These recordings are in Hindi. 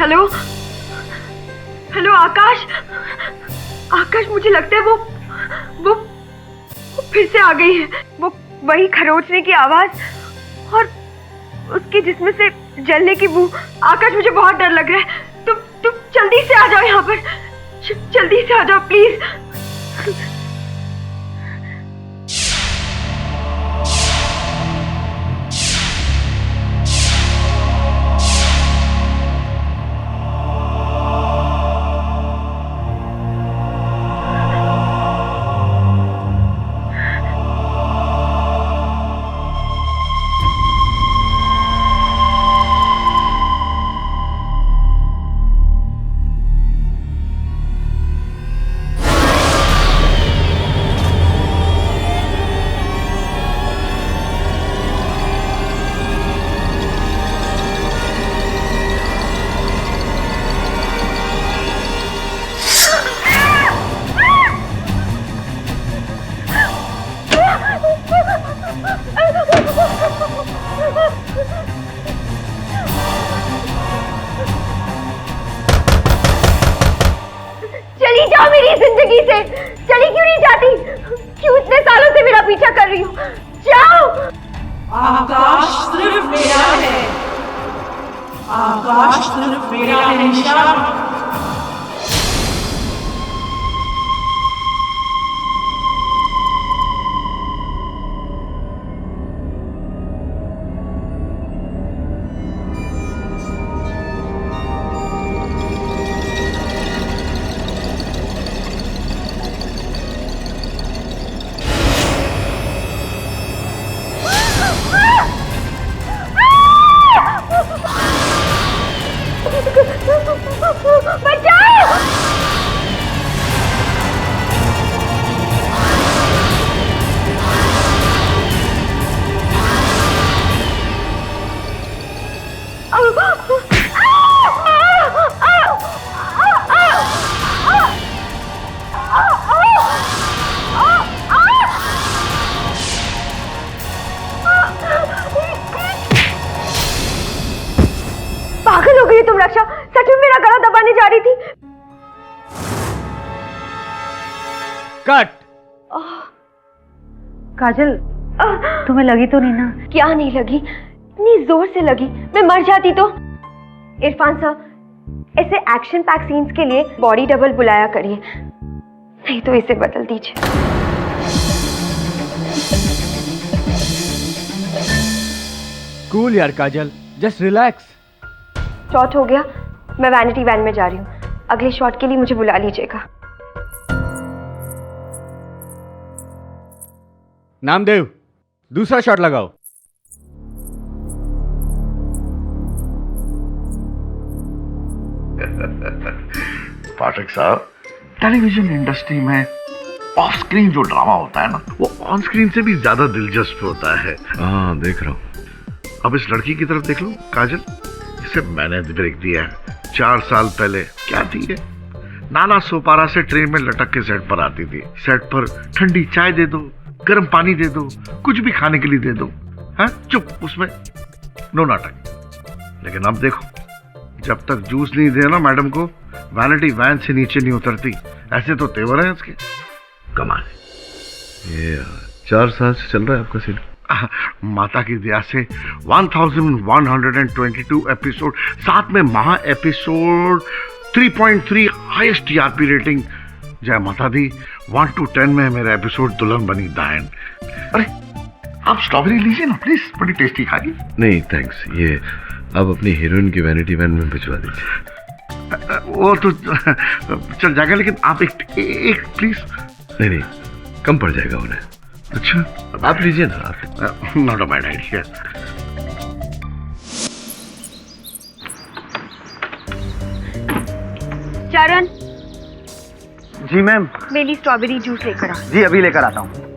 हेलो हेलो आकाश। आकाश, मुझे लगता है वो फिर से आ गई है। वो वही खरोचने की आवाज और उसके जिस्म से जलने की बू। आकाश, मुझे बहुत डर लग रहा है। तुम जल्दी से आ जाओ यहाँ पर। जल्दी से आ जाओ प्लीज। चली जाओ मेरी जिंदगी से। चली क्यों नहीं जाती? क्यों इतने सालों से मेरा पीछा कर रही हो? जाओ। आकाश सिर्फ मेरा है। आकाश सिर्फ मेरा है निशा। पागल हो गई तुम रक्षा। सच में मेरा गला दबाने जा रही थी। कट। काजल, तुम्हें लगी तो नहीं ना? क्या नहीं लगी? इतनी जोर से लगी, मैं मर जाती तो। इरफान साहब, ऐसे एक्शन पैक सीन्स के लिए बॉडी डबल बुलाया करिए, नहीं तो इसे बदल दीजिए। कूल यार काजल, जस्ट रिलैक्स। शॉट हो गया, मैं वैनिटी वैन में जा रही हूँ। अगले शॉट के लिए मुझे बुला लीजिएगा। नामदेव, दूसरा शॉट लगाओ। पाठक साहब, टेलीविजन इंडस्ट्री में ऑफ स्क्रीन जो ड्रामा होता है ना, वो ऑन स्क्रीन से भी ज्यादा दिलचस्प होता है। हाँ, देख रहा हूँ। अब इस लड़की की तरफ देख लो काजल, इसे मैंने ब्रेक दिया है 4 साल पहले। क्या थी ये? नाला सोपारा से ट्रेन में लटक के सेट पर आती थी। सेट पर ठंडी चाय दे दो, गर्म पानी दे दो, कुछ भी खाने के लिए दे दो। हाँ, चुप, उसमें नो नाटक। लेकिन अब देखो, जब तक जूस नहीं दे ना मैडम को, वैनिटी वैन से नीचे नहीं उतरती। ऐसे तो तेवर है इसके। कमाल। ये 4 साल से चल रहा है आपका सीन? माता की दया से 1122 एपिसोड, साथ में महा एपिसोड, 3.3 हाईएस्ट टीआरपी रेटिंग। जय माता दी। 1 to 10 में मेरा एपिसोड दुल्हन बनी दायन। अरे आप स्ट्रॉबेरी लीजिए ना प्लीज, बड़ी टेस्टी खागी। नहीं थैंक्स, ये आप अपनी हीरोइन की वैनिटी वैन में भिजवा दीजिए। वो तो चल जाएगा, लेकिन आप एक प्लीज। नहीं, कम पड़ जाएगा उन्हें। अच्छा, आप लीजिए ना। आप नॉट अ बैड आइडिया। चरण। जी मैम। मेरे लिए स्ट्रॉबेरी जूस लेकर आ। जी अभी लेकर आता हूँ।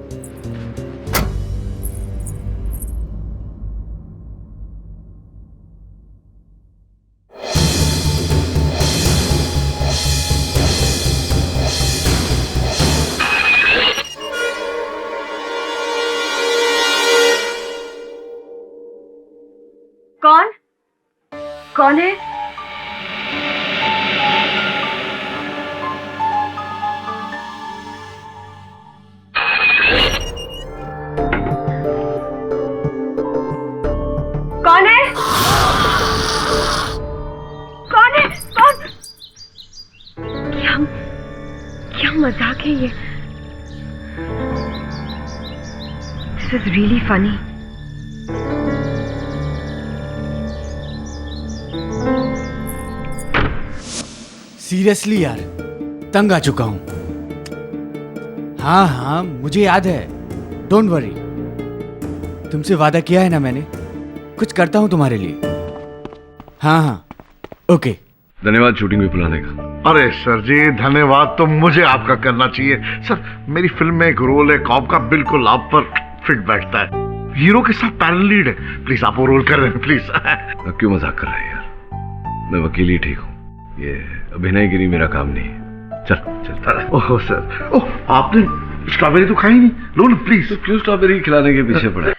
कौन है? मजाक है ये? This is really funny. Seriously यार, तंग आ चुका हूं। हाँ हाँ, मुझे याद है, डोंट वरी। तुमसे वादा किया है ना मैंने, कुछ करता हूं तुम्हारे लिए। हाँ हाँ, ओके। धन्यवाद शूटिंग में बुलाने का। अरे सर जी, धन्यवाद तो मुझे आपका करना चाहिए। सर, मेरी फिल्म में एक रोल है कॉप का, बिल्कुल आप पर फिट बैठता है। हीरो के साथ पैरल लीड है, प्लीज आप वो रोल कर रहे हैं प्लीज। अब क्यों मजाक कर रहे हैं यार, मैं वकील ही ठीक हूँ, ये अभिनयगिरी मेरा काम नहीं है। चल चल। ओह सर, ओह आपने स्ट्रॉबेरी तो खाई नहीं, लो ना प्लीज। तो क्यों स्ट्रॉबेरी खिलाने के पीछे पड़े?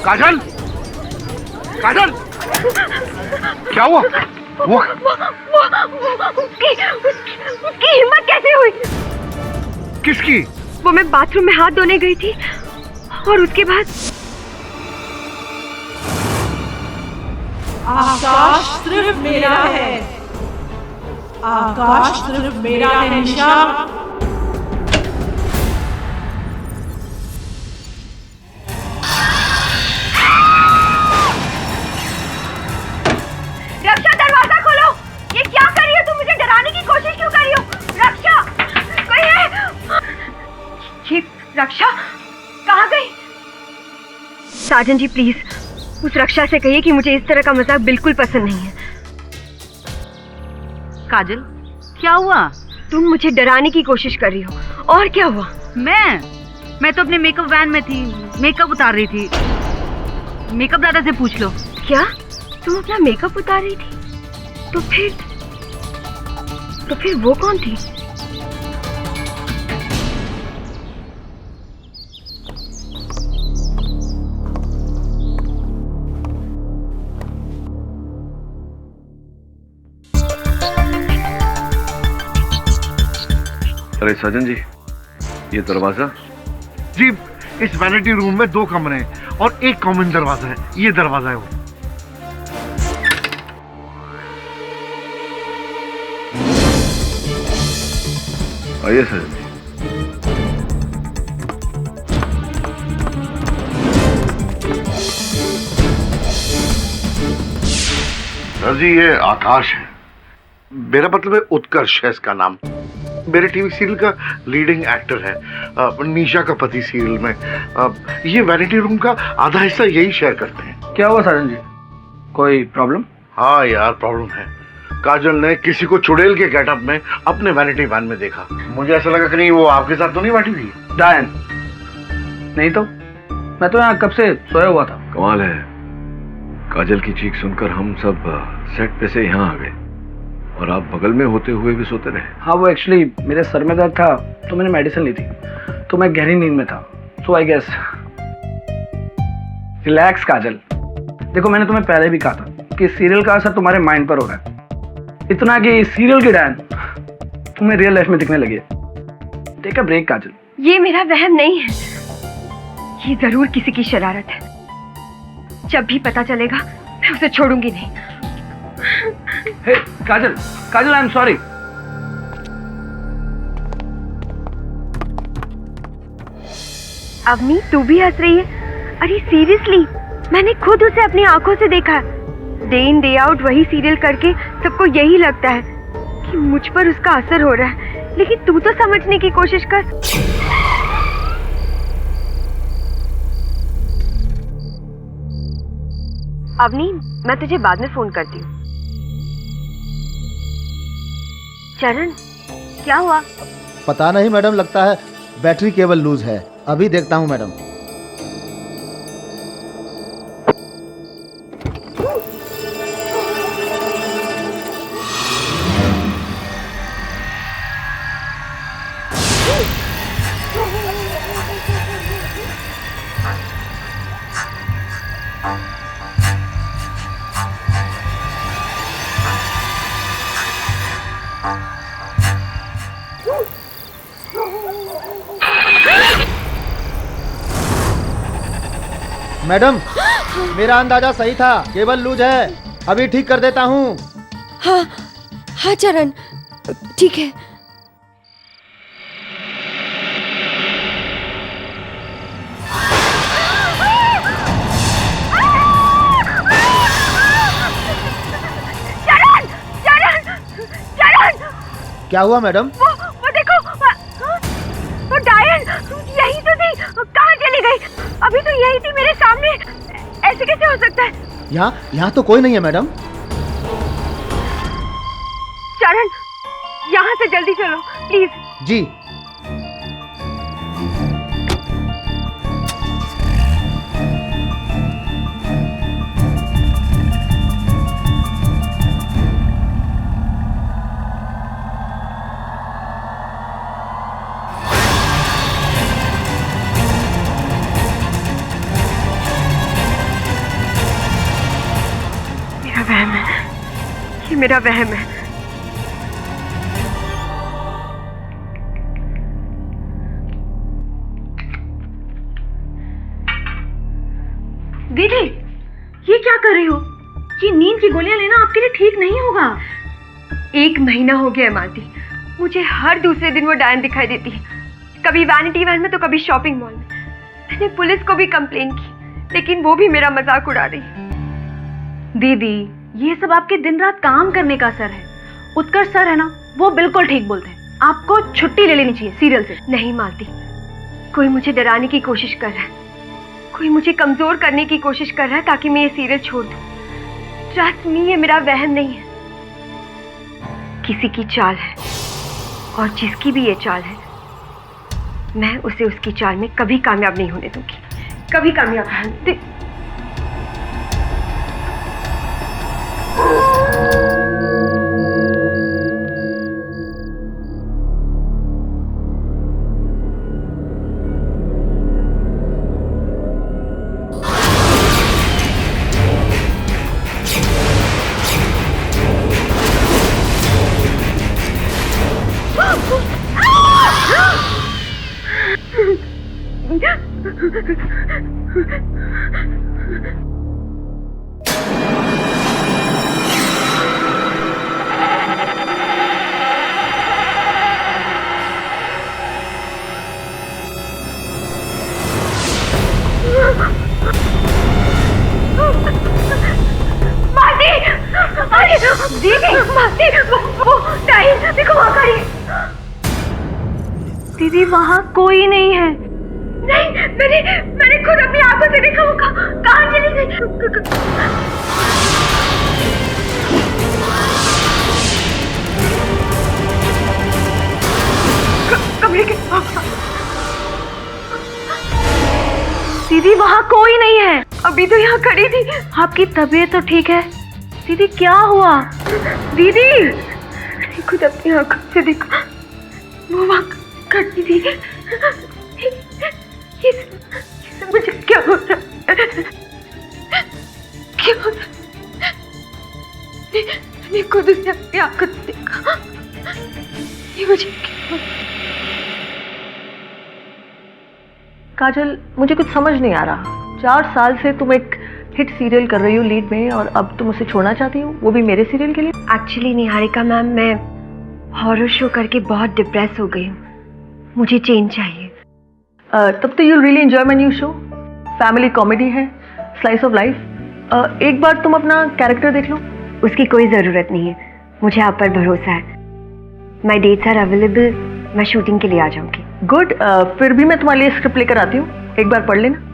काजल, काजल, क्या हुआ? वो उसकी हिम्मत कैसे हुई? किसकी? वो मैं बाथरूम में हाथ धोने गई थी और उसके बाद आकाश सिर्फ मेरा है, आकाश सिर्फ मेरा है निशा। रक्षा, दरवाजा खोलो। ये क्या कर रही हो तुम? मुझे डराने की कोशिश क्यों कर रही हो? रक्षा, कोई है? ये रक्षा कहाँ गई? साजन जी प्लीज उस रक्षा से कहिए कि मुझे इस तरह का मजाक बिल्कुल पसंद नहीं है। काजल, क्या हुआ? तुम मुझे डराने की कोशिश कर रही हो। और क्या हुआ? मैं तो अपने मेकअप वैन में थी, मेकअप उतार रही थी। मेकअप दादा से पूछ लो। क्या तुम अपना मेकअप उतार रही थी? तो फिर वो कौन थी? अरे सजन जी, ये दरवाजा? जी, इस वैनिटी रूम में 2 कमरे हैं और एक कॉमन दरवाजा है। ये दरवाजा है वो। आइए सजन जी। सर जी, ये आकाश है, मेरा मतलब है उत्कर्ष है इसका नाम। मेरे टीवी सीरियल का लीडिंग एक्टर है, निशा का पति सीरियल में। ये वैनिटी रूम का आधा हिस्सा यही शेयर करते हैं। क्या हुआ साजन जी, कोई प्रॉब्लम? हाँ यार, प्रॉब्लम है। काजल ने किसी को चुड़ैल के गेटअप में अपने वैनिटी वैन में देखा। मुझे ऐसा लगा कि नहीं वो आपके साथ तो नहीं बैठी हुई? डायन नहीं तो मैं तो यहाँ कब से सोया हुआ था। कमाल है, काजल की चीख सुनकर हम सब सेट पे से यहाँ आ गए और आप बगल में होते हुए भी सोते रहे। हाँ, वो एक्चुअली मेरे सर में दर्द था तो मैंने मेडिसिन ली थी, तो मैं गहरी नींद में था। सो आई गेस। रिलैक्स काजल, देखो मैंने तुम्हें पहले भी कहा था कि सीरियल का असर तुम्हारे माइंड पर हो रहा है, इतना कि सीरियल की डायन तुम्हें रियल लाइफ में दिखने लगी है। टेक अ ब्रेक काजल। ये मेरा वहम नहीं है, ये जरूर किसी की शरारत है। जब भी पता चलेगा मैं उसे छोड़ूंगी नहीं। हे काजल, काजल आई एम सॉरी। अवनी, तू भी हंस रही है? अरे सीरियसली, मैंने खुद उसे अपनी आंखों से देखा। डे इन डे आउट वही सीरियल करके सबको यही लगता है कि मुझ पर उसका असर हो रहा है, लेकिन तू तो समझने की कोशिश कर। अवनी, मैं तुझे बाद में फोन करती हूँ। चरण, क्या हुआ? पता नहीं मैडम, लगता है बैटरी केबल लूज है। अभी देखता हूँ मैडम। मैडम, मेरा अंदाजा सही था, केबल लूज है। अभी ठीक कर देता हूँ। हाँ हाँ चरण, ठीक है। चरण चरण चरण, क्या हुआ मैडम? वो देखो, वो डायन यही तो थी, कहाँ चली गई? अभी तो यही थी मेरे सामने, ऐसे कैसे हो सकता है? यहाँ तो कोई नहीं है मैडम। चरण, यहाँ से जल्दी चलो प्लीज। जी। मेरा वहम है, ये मेरा वहम है। दीदी, ये क्या कर रही हो? ये नींद की गोलियां लेना आपके लिए ठीक नहीं होगा। 1 महीना हो गया है मालती, मुझे हर दूसरे दिन वो डायन दिखाई देती है, कभी वैनिटी वैन में तो कभी शॉपिंग मॉल में। मैंने पुलिस को भी कंप्लेन की, लेकिन वो भी मेरा मजाक उड़ा रही है। दीदी, ये सब आपके दिन रात काम करने का असर है। उत्कर्ष सर है ना, वो बिल्कुल ठीक बोलते हैं। आपको छुट्टी ले लेनी चाहिए सीरियल से। नहीं मालती, कोई मुझे डराने की कोशिश कर रहा है, कोई मुझे कमजोर करने की कोशिश कर रहा है ताकि मैं ये सीरियल छोड़ दूं। ट्रस्ट मी, ये मेरा वहम नहीं है, किसी की चाल है, और जिसकी भी ये चाल है, मैं उसे उसकी चाल में कभी कामयाब नहीं होने दूंगी, कभी कामयाब नहीं। दीदी, वहाँ कोई नहीं है। नहीं, मैंने खुद अपनी आंखों से देखा, वो कहाँ चली गई? कमरे के। दीदी, वहाँ कोई नहीं है। अभी तो यहाँ खड़ी थी। आपकी तबीयत तो ठीक है? दीदी, क्या हुआ? दीदी, मैंने खुद अपनी आंखों से देखा, वो वहाँ खड़ी थी। ये मुझे क्या हो रहा है? क्या हो रहा है? मैंने खुद उसे अपनी आंखों से देखा, ये मुझे क्या हो रहा है? काजल, मुझे कुछ समझ नहीं आ रहा। 4 साल से तुम एक हिट सीरियल कर रही हो लीड में, और अब तुम उसे छोड़ना चाहती हो, वो भी मेरे सीरियल के लिए? एक्चुअली निहारिका मैम, मैं हॉरर शो करके बहुत डिप्रेस हो गई हूँ, मुझे चेंज चाहिए। तब तो you'll really enjoy my new show. Family comedy है, स्लाइस ऑफ लाइफ। एक बार तुम अपना कैरेक्टर देख लो। उसकी कोई ज़रूरत नहीं है, मुझे आप पर भरोसा है। माई डेट्स आर अवेलेबल, मैं शूटिंग के लिए आ जाऊंगी। गुड। फिर भी मैं तुम्हारे लिए स्क्रिप्ट लेकर आती हूँ, एक बार पढ़ लेना।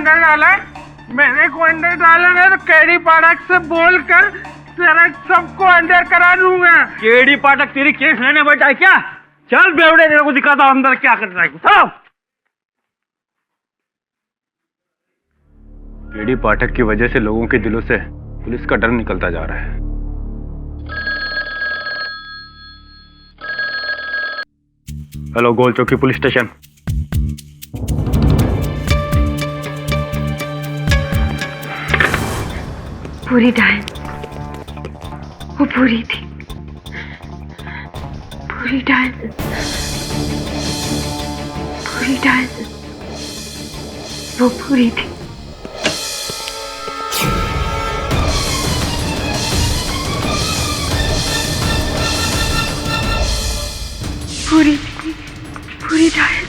अंदर डाला है? मैंने को अंदर डाला है तो केडी पाठक से बोलकर तेरा सबको अंदर करा दूंगा। केडी पाठक तेरी केस लेने बैठा है क्या? चल बेवड़े, तेरे को दिखाता हूं अंदर क्या कर रहा है। केडी पाठक की वजह से लोगों के दिलों से पुलिस का डर निकलता जा रहा है। हेलो, गोल चौकी पुलिस स्टेशन। पूरी डायन, वो पूरी थी, पूरी डायन, पूरी डायन, वो पूरी थी। पूरी थी, पूरी डायन,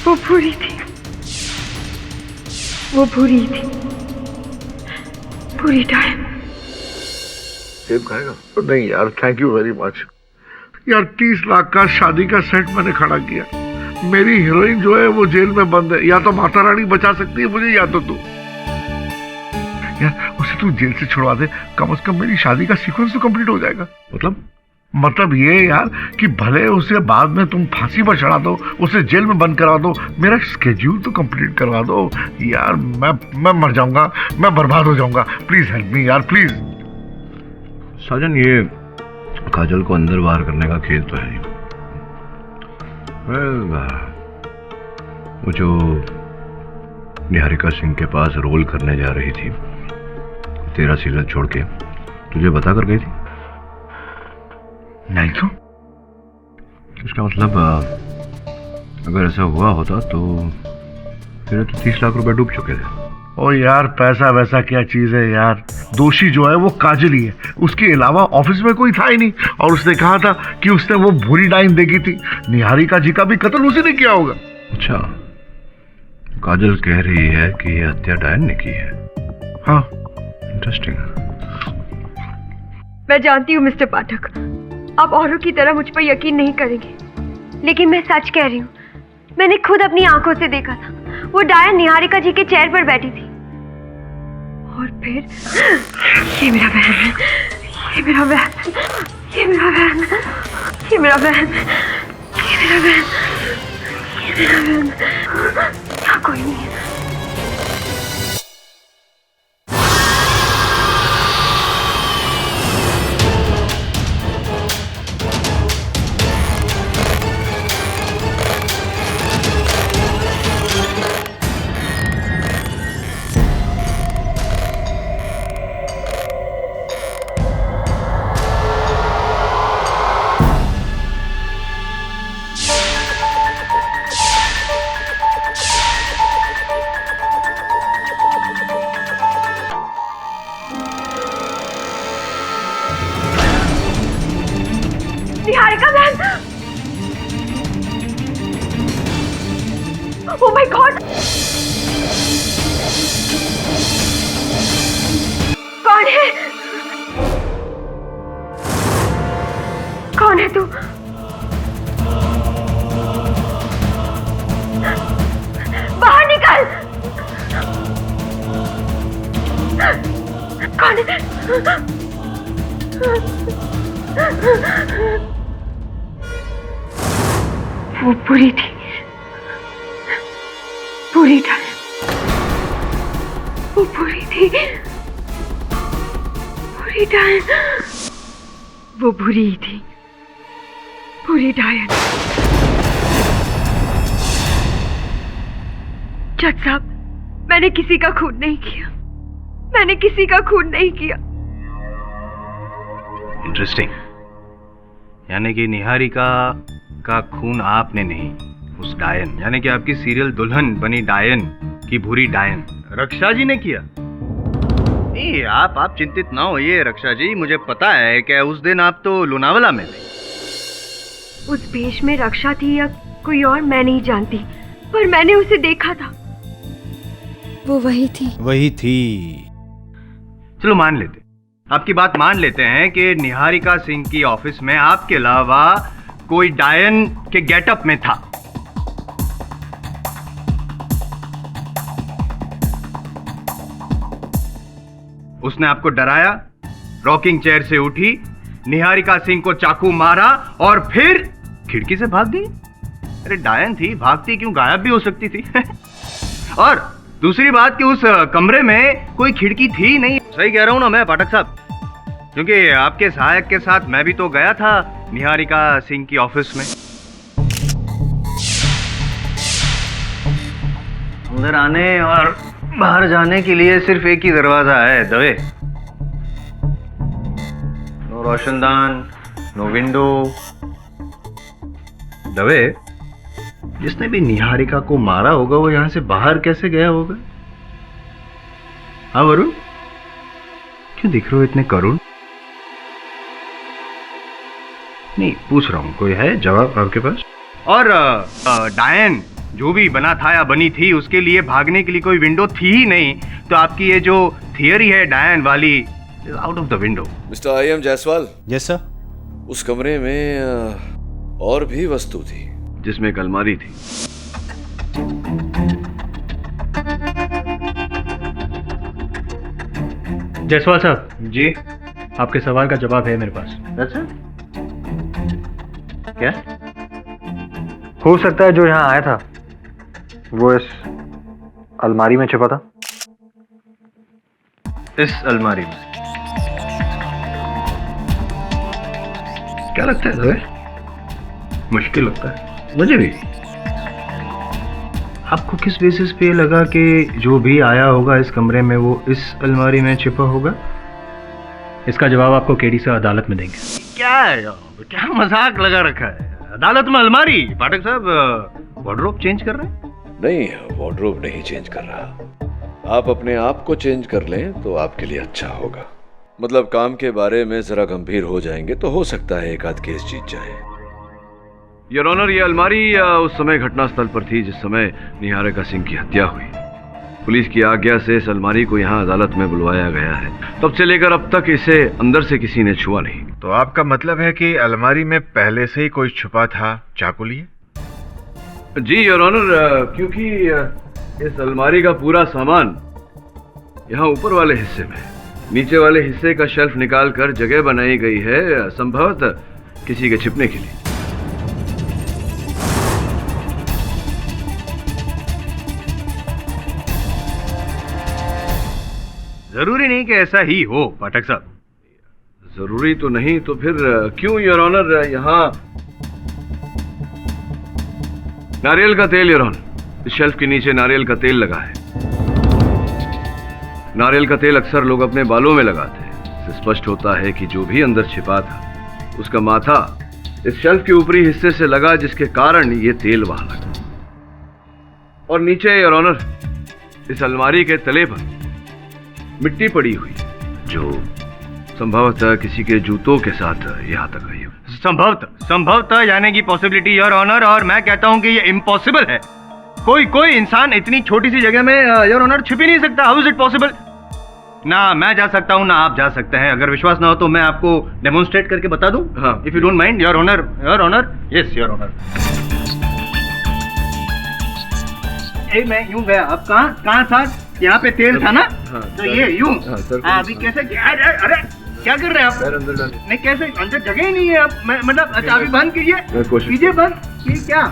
वो पूरी थी, वो पूरी थी, पूरी डायन। सेब खाएगा? नहीं यार, थैंक यू वेरी मच यार। 30 लाख का शादी का सेट मैंने खड़ा किया। मेरी हीरोइन जो है वो जेल में बंद है। या तो माता रानी बचा सकती है मुझे, या तो तू। यार उसे तू जेल से छुड़वा दे, कम से कम मेरी शादी का सीक्वेंस तो कंप्लीट हो जाएगा। मतलब ये यार कि भले उसे बाद में तुम फांसी पर चढ़ा दो, उसे जेल में बंद करा दो, मेरा स्केड्यूल तो कंप्लीट करवा दो यार। मैं मर जाऊंगा, मैं बर्बाद हो जाऊंगा। प्लीज हेल्प मी यार, प्लीज। साजन, ये काजल को अंदर बाहर करने का खेल तो है। वो जो निहारिका सिंह के पास रोल करने जा रही थी, तेरा सीरियल छोड़ के, तुझे बता कर गई थी? नहीं तो इसका मतलब अगर ऐसा हुआ होता तो फिर तो 30 लाख रुपए डूब चुके थे। ओ यार, पैसा वैसा क्या चीज है यार। दोषी जो है वो काजल ही है, उसके अलावा ऑफिस में कोई था ही नहीं। और उसने कहा था कि उसने वो भूरी डाइन देखी थी। निहारिका जी का भी कत्ल उसी ने किया होगा। अच्छा, काजल कह रही है कि ये हत्या डायन ने की है। हाँ, इंटरेस्टिंग। मैं जानती हूँ मिस्टर पाठक, आप औरों की तरह मुझ पर यकीन नहीं करेंगे, लेकिन मैं सच कह रही हूँ। मैंने खुद अपनी आंखों से देखा था, वो डायन निहारिका जी के चेयर पर बैठी थी। और फिर ये मेरा बहन है, ये मेरा बहन, ये मेरा बहन, ये मेरा बहन, ये मेरा बहन, ये मेरा बहन। यहाँ कोई नहीं है। निहारिका बहन! Oh my God! कौन है? कौन है तू? बाहर निकल! कौन है? वो पूरी थी, पूरी डायन, वो पूरी थी, पूरी डायन, वो बुरी थी, पूरी डायन। जज साहब, मैंने किसी का खून नहीं किया, मैंने किसी का खून नहीं किया। इंटरेस्टिंग। यानी कि निहारिका का खून आपने नहीं, उस डायन, यानी कि आपकी सीरियल दुल्हन बनी डायन की भूरी डायन रक्षा जी ने किया। नहीं, आप चिंतित ना होइए रक्षा जी, मुझे पता है कि उस दिन आप तो लोनावला में थे। उस भेष में रक्षा थी या कोई और मैं नहीं जानती, पर मैंने उसे देखा था। वो वही थी, वही थी। चलो मान लेते, आपकी बात मान लेते हैं कि निहारिका सिंह की ऑफिस में आपके अलावा कोई डायन के गेटअप में था। उसने आपको डराया, रॉकिंग चेयर से उठी, निहारिका सिंह को चाकू मारा और फिर खिड़की से भाग गई। अरे डायन थी, भागती क्यों, गायब भी हो सकती थी। और दूसरी बात कि उस कमरे में कोई खिड़की थी नहीं। सही कह रहा हूं ना मैं पाठक साहब? क्योंकि आपके सहायक के साथ मैं भी तो गया था निहारिका सिंह की ऑफिस में। अंदर आने और बाहर जाने के लिए सिर्फ एक ही दरवाजा है, दवे। नो रोशनदान, नो विंडो। दवे, जिसने भी निहारिका को मारा होगा वो यहां से बाहर कैसे गया होगा? हाँ वरुण, क्यों दिख रहे हो इतने करुण? नहीं, पूछ रहा हूं, कोई है जवाब आपके पास? और डायन जो भी बना था या बनी थी, उसके लिए भागने के लिए कोई विंडो थी ही नहीं, तो आपकी ये जो थियरी है डायन वाली, is out of the window. Mister I M. Jaiswal. Yes sir. उस कमरे में और भी वस्तु थी, जिसमें एक अलमारी थी। जायसवाल साहब जी, आपके सवाल का जवाब है मेरे पास। अच्छा, क्या? हो सकता है जो यहाँ आया था वो इस अलमारी में छिपा था। इस अलमारी में? क्या लगता है दवे? मुश्किल लगता है मुझे भी। आपको किस बेसिस पे लगा कि जो भी आया होगा इस कमरे में वो इस अलमारी में छिपा होगा? इसका जवाब आपको केडी से अदालत में देंगे। क्या है, क्या मजाक लगा रखा है? अदालत में अलमारी? पाठक साहब वार्डरोब चेंज कर रहे हैं? नहीं, वार्डरोब नहीं चेंज कर रहा। आप अपने आप को चेंज कर लें तो आपके लिए अच्छा होगा। मतलब काम के बारे में जरा गंभीर हो जाएंगे तो हो सकता है एक आध केस जीत जाए। योर ऑनर, ये अलमारी उस समय घटनास्थल पर थी जिस समय निहारिका सिंह की हत्या हुई। पुलिस की आज्ञा से इस अलमारी को यहाँ अदालत में बुलवाया गया है। तब से लेकर अब तक इसे अंदर से किसी ने छुआ नहीं। तो आपका मतलब है कि अलमारी में पहले से ही कोई छुपा था चाकू लिए? जी योर ऑनर, क्योंकि इस अलमारी का पूरा सामान यहाँ ऊपर वाले हिस्से में, नीचे वाले हिस्से का शेल्फ निकाल कर जगह बनाई गई है, संभवतः किसी के छिपने के लिए। जरूरी नहीं कि ऐसा ही हो पाठक साहब। जरूरी तो नहीं तो फिर क्यों योर ऑनर यहाँ नारियल का तेल? योर ऑनर, इस शेल्फ के नीचे नारियल का तेल लगा है। नारियल का तेल अक्सर लोग अपने बालों में लगाते हैं। इससे स्पष्ट होता है कि जो भी अंदर छिपा था उसका माथा इस शेल्फ के ऊपरी हिस्से से लगा, जिसके कारण ये तेल वहां लगा। और नीचे योर ऑनर इस अलमारी के तले पर मिट्टी पड़ी हुई जो संभवतः किसी के जूतों के साथ यहाँ तक आई हो। संभवतः यानी कि पॉसिबिलिटी योर ऑनर, और मैं कहता हूँ कि ये इम्पॉसिबल है। कोई इंसान इतनी छोटी सी जगह में योर ऑनर छिप ही नहीं सकता। How is it possible? ना मैं जा सकता हूँ ना आप जा सकते हैं। अगर विश्वास ना हो तो मैं आपको डेमोन्स्ट्रेट करके बता दूं, हाँ, if you don't mind your honour. Your honour, yes your honour. मैं यूं गया, अब कहाँ था? यहाँ पे तेल था ना? हाँ, तो ये यूं अभी हाँ। कैसे? अरे क्या कर रहे हैं आप? नहीं, कैसे? अंदर जगह ही नहीं है। आप मतलब अच्छा अभी बंद कीजिए बंद। ये क्या?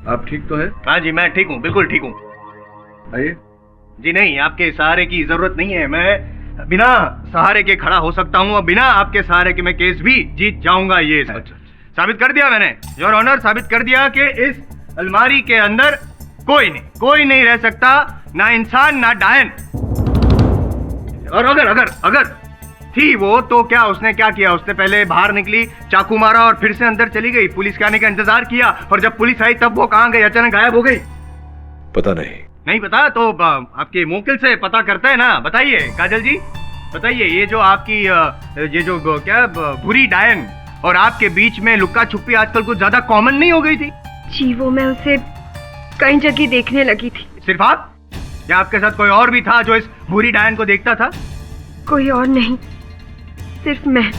आप ठीक तो है? हाँ जी, मैं ठीक हूँ, बिल्कुल ठीक हूँ। आइए। जी नहीं, आपके सहारे की जरूरत नहीं है। मैं बिना सहारे के खड़ा हो सकता हूँ और बिना आपके सहारे के मैं केस भी जीत जाऊंगा। ये साबित कर दिया मैंने योर ऑनर, साबित कर दिया कि इस अलमारी के अंदर कोई नहीं रह सकता, ना इंसान ना डायन। और अगर थी वो, तो क्या उसने क्या किया? उसने पहले बाहर निकली, चाकू मारा और फिर से अंदर चली गई। पुलिस के आने का इंतजार किया और जब पुलिस आई तब वो कहाँ गई? अचानक गायब हो गई। पता नहीं पता तो आपके मुवक्किल से पता करते हैं ना। बताइए काजल जी, बताइए, ये जो आपकी ये जो क्या बुरी डायन और आपके बीच में लुक्का छुपी आजकल कुछ ज्यादा कॉमन नहीं हो गई थी? जी वो मैं उसे कई जगह देखने लगी थी। सिर्फ आप या आपके साथ कोई और भी था जो इस बुरी डायन को देखता था? कोई और नहीं, सिर्फ मैं।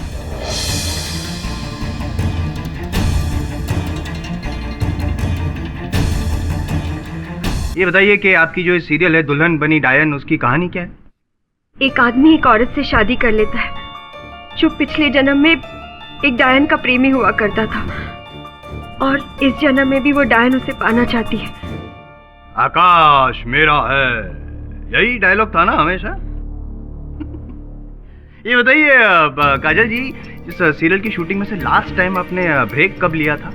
ये बताइए कि आपकी जो सीरियल है दुल्हन बनी डायन, उसकी कहानी क्या है? एक आदमी एक औरत से शादी कर लेता है जो पिछले जन्म में एक डायन का प्रेमी हुआ करता था, और इस जन्म में भी वो डायन उसे पाना चाहती है। आकाश मेरा है, यही डायलॉग था ना हमेशा? ये बताइए काजल जी, इस सीरियल की शूटिंग में से लास्ट टाइम आपने ब्रेक कब लिया था?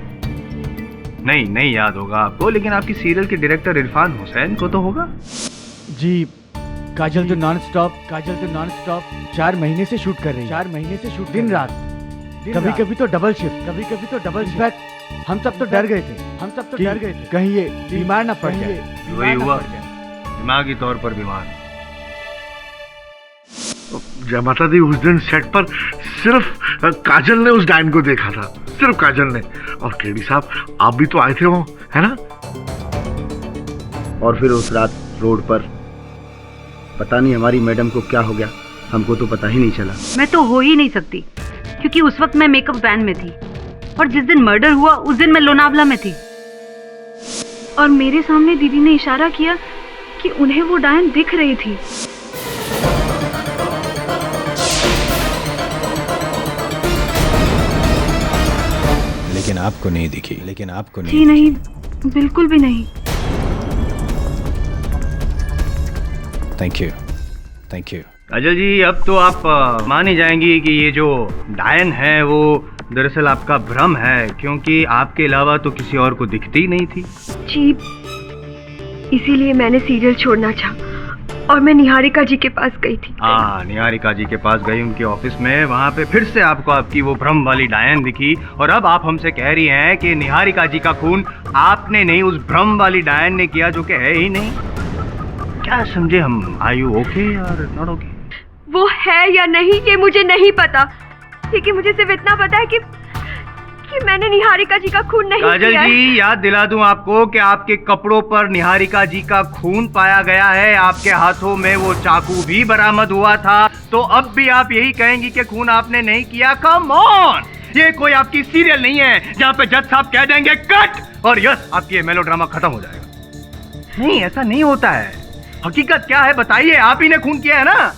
नहीं याद होगा आपको, लेकिन आपकी सीरियल के डायरेक्टर इरफान हुसैन को तो होगा। जी, काजल तो नॉन स्टॉप 4 महीने से शूट कर रही है। 4 महीने से शूट, दिन रात, कभी कभी तो डबल शिफ्ट। इनफैक्ट हम सब तो डर गए थे कहीं ये बीमार ना पड़ जाए। वही हुआ, दिमागी तौर पर बीमार। जय माता दी, उस दिन सेट पर सिर्फ काजल ने उस डायन को देखा था, सिर्फ काजल ने। और केडी साहब, आप भी तो आए थे वो, है ना? और फिर उस रात रोड पर पता नहीं हमारी मैडम को क्या हो गया, हमको तो पता ही नहीं चला। मैं तो हो ही नहीं सकती, क्योंकि उस वक्त मैं मेकअप वैन में थी, और जिस दिन मर्डर हुआ उस दिन मैं लोनावला में थी। और मेरे सामने दीदी ने इशारा किया कि उन्हें वो डायन दिख रही थी। लेकिन आपको नहीं दिखी? जी नहीं, बिल्कुल भी नहीं। थैंक यू काजल जी, अब तो आप मान ही जाएंगी कि ये जो डायन है वो दरअसल आपका भ्रम है, क्योंकि आपके अलावा तो किसी और को दिखती ही नहीं थी। जी, इसीलिए मैंने सीरियल छोड़ना चाहा और मैं निहारिका जी के पास गई थी। हाँ, निहारिका जी के पास गई, उनके ऑफिस में। वहाँ पे फिर से आपको आपकी वो भ्रम वाली डायन दिखी, और अब आप हमसे कह रही हैं कि निहारिका जी का खून आपने नहीं, उस भ्रम वाली डायन ने किया, जो कि है ही नहीं। क्या समझे हम? आर यू ओके और नॉट ओके? वो है या नहीं ये मुझे नहीं पता, लेकिन मुझे सिर्फ इतना पता है कि मैंने निहारिका जी का खून नहीं काजल किया। जी, याद दिला दूं आपको कि आपके कपड़ों पर निहारिका जी का खून पाया गया है, आपके हाथों में वो चाकू भी बरामद हुआ था। तो अब भी आप यही कहेंगी कि खून आपने नहीं किया? कम ऑन, ये कोई आपकी सीरियल नहीं है जहाँ पे जज साहब कह देंगे कट, और यस, आपकी ये मेलोड्रामा खत्म हो जाएगा। नहीं, ऐसा नहीं होता है। हकीकत क्या है बताइए, आप ही ने खून किया है ना?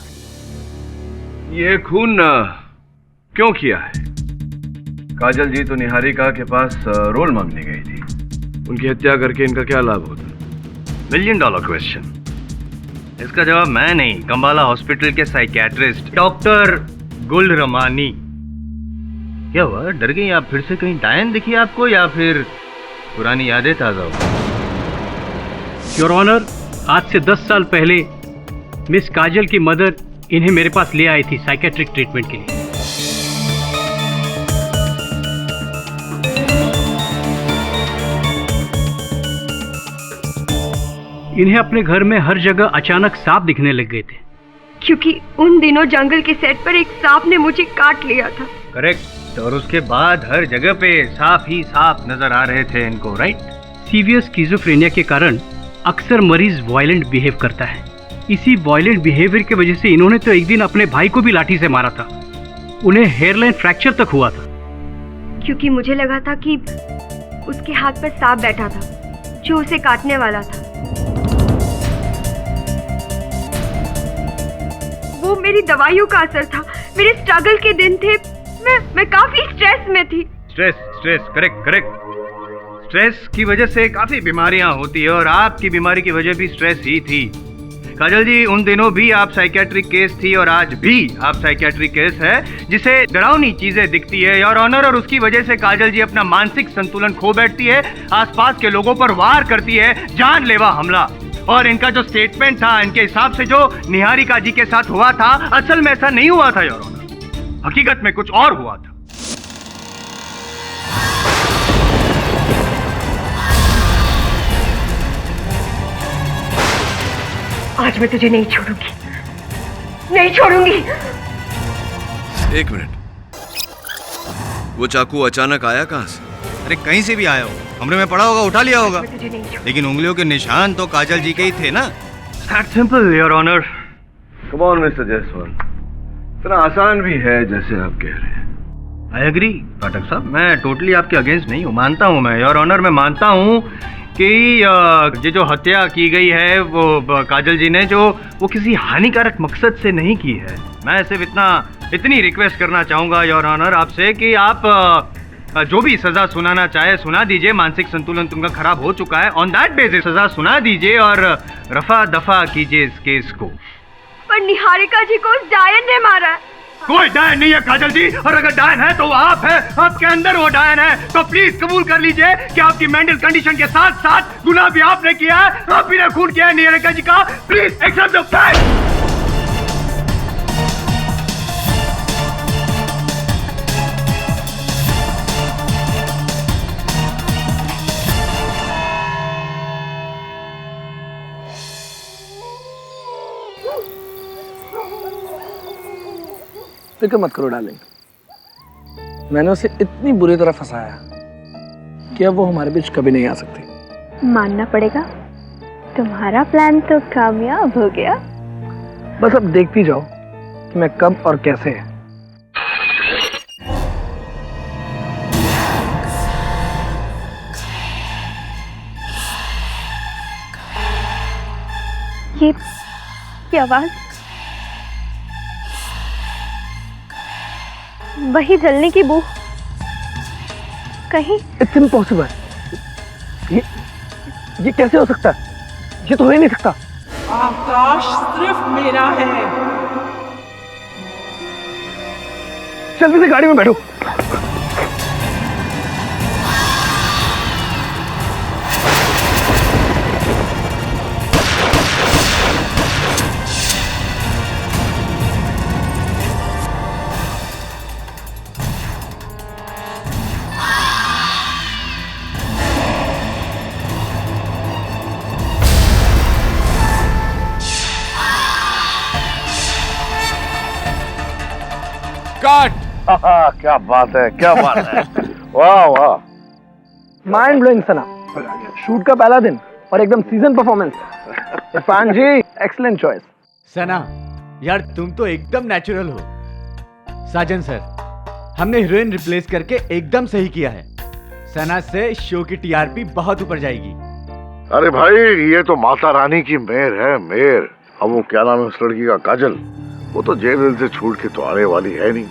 ये खून क्यों किया है? काजल जी तो निहारिका के पास रोल मांगने गई थी, उनकी हत्या करके इनका क्या लाभ होता? $1 मिलियन क्वेश्चन। इसका जवाब मैं नहीं, कंबाला हॉस्पिटल के साइकियाट्रिस्ट डॉक्टर गुल रमानी। क्या हुआ, डर गई आप? फिर से कहीं डायन दिखी आपको, या फिर पुरानी यादें ताजा हो? योर ऑनर, आज से 10 साल पहले मिस काजल की मदर इन्हें मेरे पास ले आई थी साइकेट्रिक ट्रीटमेंट के लिए। इन्हें अपने घर में हर जगह अचानक सांप दिखने लग गए थे, क्योंकि उन दिनों जंगल के सेट पर एक सांप ने मुझे काट लिया था। करेक्ट, और उसके बाद हर जगह पे सांप ही सांप नजर आ रहे थे इनको, राइट? सीवियर स्किज़ोफ्रेनिया के कारण अक्सर मरीज वायलेंट बिहेव करता है। इसी वायलेंट बिहेवियर की वजह से इन्होंने तो एक दिन अपने भाई को भी लाठी से मारा था। उन्हें हेयरलाइन फ्रैक्चर तक हुआ था, क्योंकि मुझे लगा था कि उसके हाथ पर सांप बैठा था जो उसे काटने वाला था। वो मेरी दवाइयों का असर था, मेरे स्ट्रगल के दिन थे। मैं काफी स्ट्रेस में थी। Stress, correct. स्ट्रेस की वजह से काफी बीमारियां होती है, और आपकी बीमारी की वजह भी स्ट्रेस ही थी। काजल जी, उन दिनों भी आप साइकियाट्रिक केस थी, और आज भी आप साइकियाट्रिक केस है, जिसे डरावनी चीजें दिखती है योर ऑनर, और उसकी वजह से काजल जी अपना मानसिक संतुलन खो बैठती है, आसपास के लोगों पर वार करती है, जानलेवा हमला। और इनका जो स्टेटमेंट था, इनके हिसाब से जो निहारिका जी के साथ हुआ था, असल में ऐसा नहीं हुआ था योर ऑनर, हकीकत में कुछ और हुआ था। आज मैं तुझे नहीं छोड़ूंगी, नहीं छोड़ूंगी। एक मिनट, वो चाकू अचानक आया कहां से? अरे कहीं से भी आया हो, कमरे में पड़ा होगा, उठा लिया होगा, लेकिन उंगलियों के निशान तो काजल जी के ही थे ना। That's simple your honour. Come on mister Jaiswal, इतना आसान भी है जैसे आप कह रहे हैं? आई एग्री पाठक साहब, मैं टोटली आपके अगेंस्ट नहीं हूँ, मानता हूँ मैं योर ऑनर, मैं मानता हूँ कि ये जो हत्या की गई है वो काजल जी ने वो किसी हानिकारक मकसद से नहीं की है। मैं सिर्फ इतनी रिक्वेस्ट करना चाहूँगा योर ऑनर आपसे कि आप जो भी सजा सुनाना चाहे सुना दीजिए। मानसिक संतुलन तुमका खराब हो चुका है, ऑन दैट बेसिस सजा सुना दीजिए और रफा दफा कीजिए इस केस को। पर निहारिका जी को उस डायन ने मारा है। कोई डायन नहीं है काजल जी, और अगर डायन है तो वो आप है, आपके अंदर वो डायन है। तो प्लीज कबूल कर लीजिए कि आपकी मेंटल कंडीशन के साथ साथ गुनाह भी आपने किया है, आप भी ने खून किया है निहारिका जी का। Please accept the fact. फिक्र मत करो डार्लिंग, मैंने उसे इतनी बुरी तरह फंसाया कि अब वो हमारे बीच कभी नहीं आ सकती। मानना पड़ेगा, तुम्हारा प्लान तो कामयाब हो गया। बस अब देखती जाओ कि मैं कब और कैसे। ये आवाज, वही जलने की बू कहीं। इट्स इम्पॉसिबल, ये कैसे हो सकता है? ये तो हो ही नहीं सकता। आकाश सिर्फ मेरा है। जल्दी से गाड़ी में बैठो। क्या बात है, क्या बात है। वाह वाह, माइंड ब्लोइंग सना। शूट का पहला दिन और एकदम सीजन परफॉर्मेंस। इरफान जी, एक्सीलेंट चॉइस। सना यार, तुम तो एकदम नेचुरल हो। साजन सर, हमने हीरोइन रिप्लेस करके एकदम सही किया है। सना से शो की टीआरपी बहुत ऊपर जाएगी। अरे भाई, ये तो माता रानी की मेहर है, मेहर। अब वो क्या नाम है उस लड़की का, काजल, वो तो जेल से छूट के तो आने वाली है नहीं।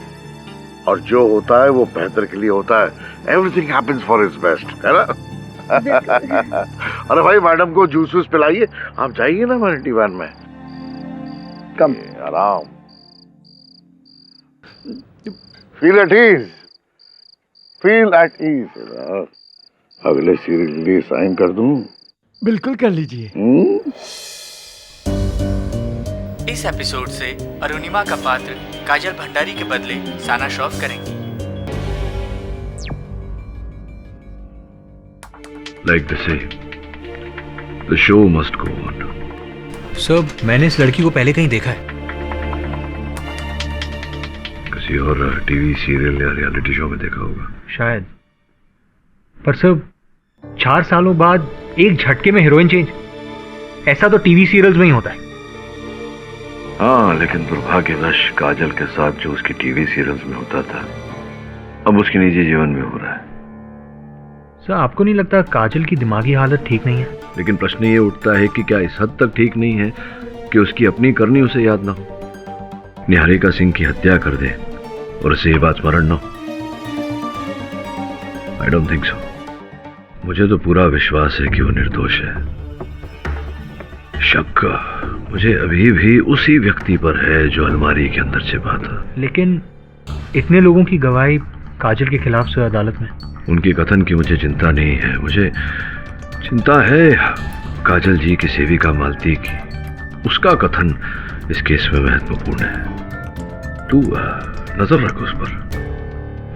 और जो होता है वो बेहतर के लिए होता है। Everything happens for his best, है ना? अरे भाई, मैडम को जूस वूस पिलाइए। आप जाइए ना हमारे दीवान में। कम आराम। Feel at ease, feel at ease. अगले सीरियल के लिए साइन कर दूं? बिल्कुल कर लीजिए। इस एपिसोड से अरुणिमा का पात्र काजल भंडारी के बदले साना श्रॉफ करेंगी। Like they say, the show must go on. Sir, मैंने इस लड़की को पहले कहीं देखा है। किसी और टीवी सीरियल या रियलिटी शो में देखा होगा शायद। पर सर, 4 सालों बाद एक झटके में हीरोइन चेंज, ऐसा तो टीवी सीरियल्स में ही होता है। हाँ, लेकिन दुर्भाग्यवश काजल के साथ जो उसकी टीवी सीरियल्स में होता था, अब उसके निजी जीवन में हो रहा है। सर, आपको नहीं लगता काजल की दिमागी हालत ठीक नहीं है? लेकिन प्रश्न ये उठता है कि क्या इस हद तक ठीक नहीं है कि उसकी अपनी करनी उसे याद ना हो, निहारिका सिंह की हत्या कर दे और उसे ये बात स्मरण ना हो? I don't think so. मुझे तो पूरा विश्वास है कि वो निर्दोष है। शक मुझे अभी भी उसी व्यक्ति पर है जो अलमारी के अंदर छिपा था। लेकिन इतने लोगों की गवाही काजल के खिलाफ से अदालत में। उनके कथन की मुझे चिंता नहीं है, मुझे चिंता है काजल जी की सेविका मालती की। उसका कथन इस केस में महत्वपूर्ण है। तू नजर रख उस पर।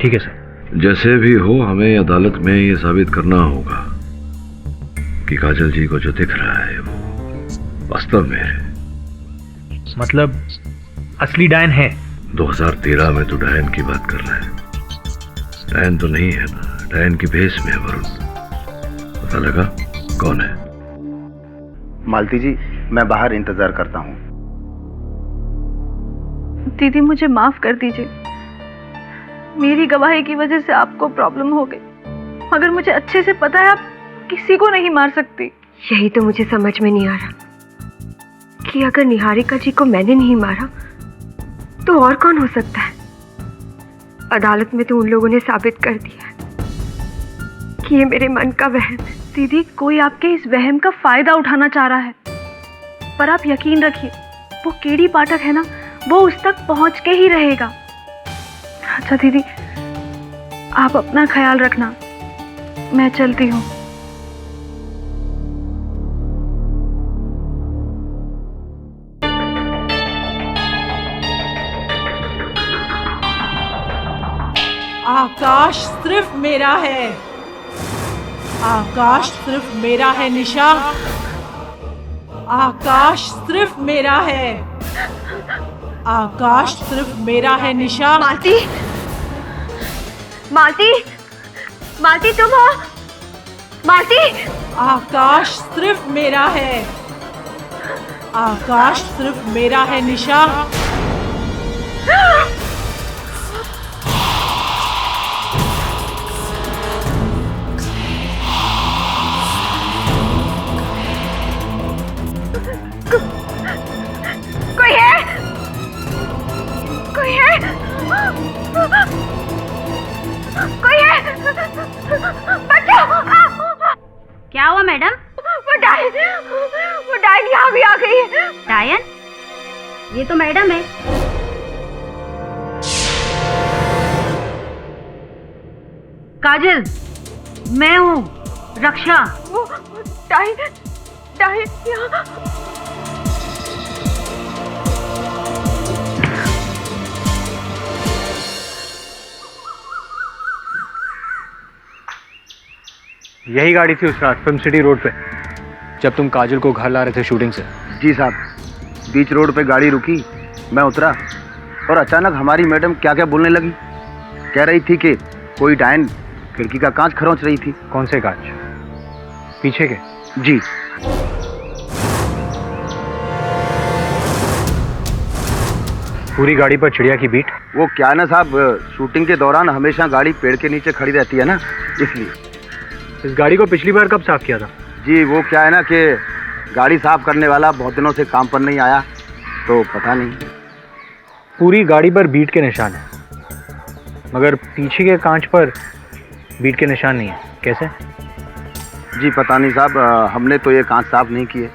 ठीक है सर। जैसे भी हो, हमें अदालत में ये साबित करना होगा कि काजल जी को जो दिख रहा है वो वास्तव में है। मतलब असली डायन है? 2013 में तो डायन की बात कर रहा है। डायन तो नहीं है ना, डायन की भेष में है वरुण। पता लगा कौन है? मालती जी, मैं बाहर इंतजार करता हूँ। दीदी, मुझे माफ कर दीजिए। मेरी गवाही की वजह से आपको प्रॉब्लम हो गई, मगर मुझे अच्छे से पता है आप किसी को नहीं मार सकती। यही तो मुझे समझ में नहीं आ रहा कि अगर निहारिका जी को मैंने नहीं मारा तो और कौन हो सकता है। अदालत में तो उन लोगों ने साबित कर दिया है कि ये मेरे मन का वहम है। दीदी, कोई आपके इस वहम का फायदा उठाना चाह रहा है, पर आप यकीन रखिए वो केडी पाठक है ना, वो उस तक पहुंच के ही रहेगा। अच्छा दीदी, आप अपना ख्याल रखना, मैं चलती हूँ। आकाश सिर्फ मेरा है, आकाश सिर्फ मेरा है निशा, आकाश सिर्फ मेरा है, आकाश सिर्फ मेरा है निशा। मालती, मालती, मालती तुम हो? मालती, आकाश सिर्फ मेरा है, आकाश सिर्फ मेरा है निशा। कोई है? कोई है? कोई है? बचाओ! क्या हुआ मैडम? वो डायन यहाँ भी आ गई है। डायन? ये तो मैडम है। काजल, मैं हूँ रक्षा। वो डायन यहाँ। यही गाड़ी थी उस रात फिल्म सिटी रोड पे, जब तुम काजल को घर ला रहे थे शूटिंग से? जी साहब, बीच रोड पे गाड़ी रुकी, मैं उतरा और अचानक हमारी मैडम क्या क्या बोलने लगी। कह रही थी कि कोई डायन खिड़की का कांच खरोंच रही थी। कौन से कांच? पीछे के? जी। पूरी गाड़ी पर चिड़िया की बीट? वो क्या है ना साहब, शूटिंग के दौरान हमेशा गाड़ी पेड़ के नीचे खड़ी रहती है ना, इसलिए। इस गाड़ी को पिछली बार कब साफ किया था? जी वो क्या है ना कि गाड़ी साफ करने वाला बहुत दिनों से काम पर नहीं आया, तो पता नहीं। पूरी गाड़ी पर बीट के निशान है, मगर पीछे के कांच पर बीट के निशान नहीं है, कैसे? जी पता नहीं साहब, हमने तो ये कांच साफ नहीं किए।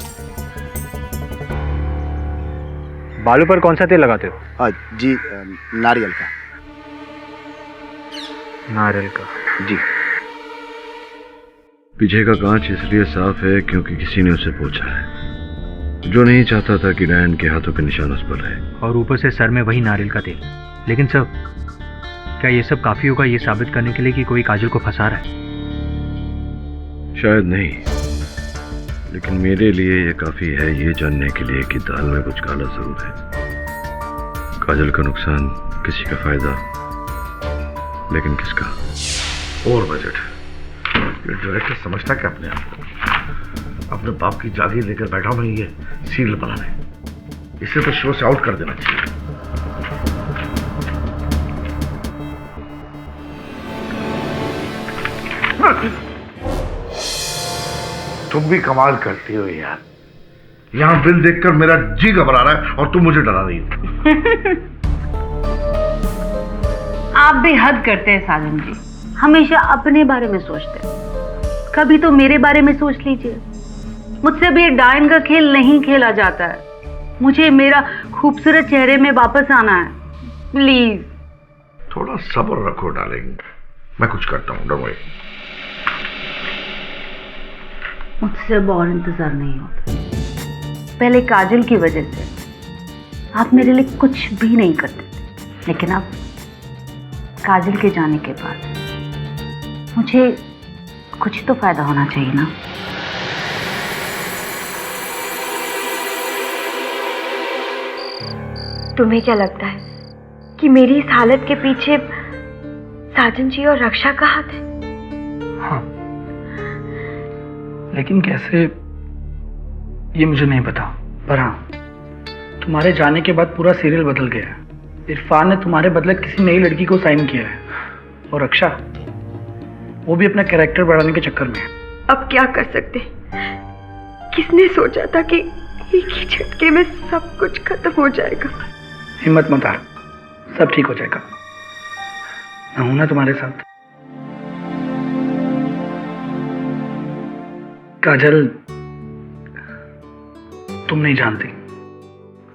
बालों पर कौन सा तेल लगाते हो? जी नारियल का। नारियल का? जी। पीछे का कांच इसलिए साफ है क्योंकि किसी ने उसे पोंछा है, जो नहीं चाहता था कि डायन के हाथों के निशान उस पर रहे। और ऊपर से सर में वही नारियल का तेल। लेकिन सब क्या ये सब काफी होगा ये साबित करने के लिए कि कोई काजल को फंसा रहा है? शायद नहीं, लेकिन मेरे लिए ये काफी है ये जानने के लिए कि दाल में कुछ काला जरूर है। काजल का नुकसान, किसी का फायदा, लेकिन किसका? और बजट। ये डायरेक्टर समझता क्या अपने आप को? अपने बाप की जागीर लेकर बैठा हूं मैं ये सीरियल बनाने। इसे तो शो से आउट कर देना चाहिए। तुम भी कमाल करती हो यार। यहां बिल देखकर मेरा जी घबरा रहा है और तुम मुझे डरा रही हो। आप भी हद करते हैं साजन जी, हमेशा अपने बारे में सोचते हैं। कभी तो मेरे बारे में सोच लीजिए। मुझसे भी डायन का खेल नहीं खेला जाता है। मुझे मेरा खूबसूरत चेहरे में वापस आना है, प्लीज। थोड़ा सब्र रखो डार्लिंग, मैं कुछ करता हूं, डोंट वरी। मुझसे अब और इंतजार नहीं होता। पहले काजल की वजह से आप मेरे लिए कुछ भी नहीं करते थे, लेकिन अब काजल के जाने के बाद मुझे कुछ तो फायदा होना चाहिए ना। तुम्हें क्या लगता है कि मेरी इस हालत के पीछे साजन जी और रक्षा का हाथ है? हाँ, लेकिन कैसे ये मुझे नहीं पता। पर हाँ, तुम्हारे जाने के बाद पूरा सीरियल बदल गया है। इरफान ने तुम्हारे बदले किसी नई लड़की को साइन किया है, और रक्षा वो भी अपना कैरेक्टर बढ़ाने के चक्कर में है। अब क्या कर सकते? किसने सोचा था कि एक ही झटके में सब कुछ खत्म हो जाएगा? हिम्मत मत हार, सब ठीक हो जाएगा। मैं हूं ना तुम्हारे साथ। काजल, तुम नहीं जानती,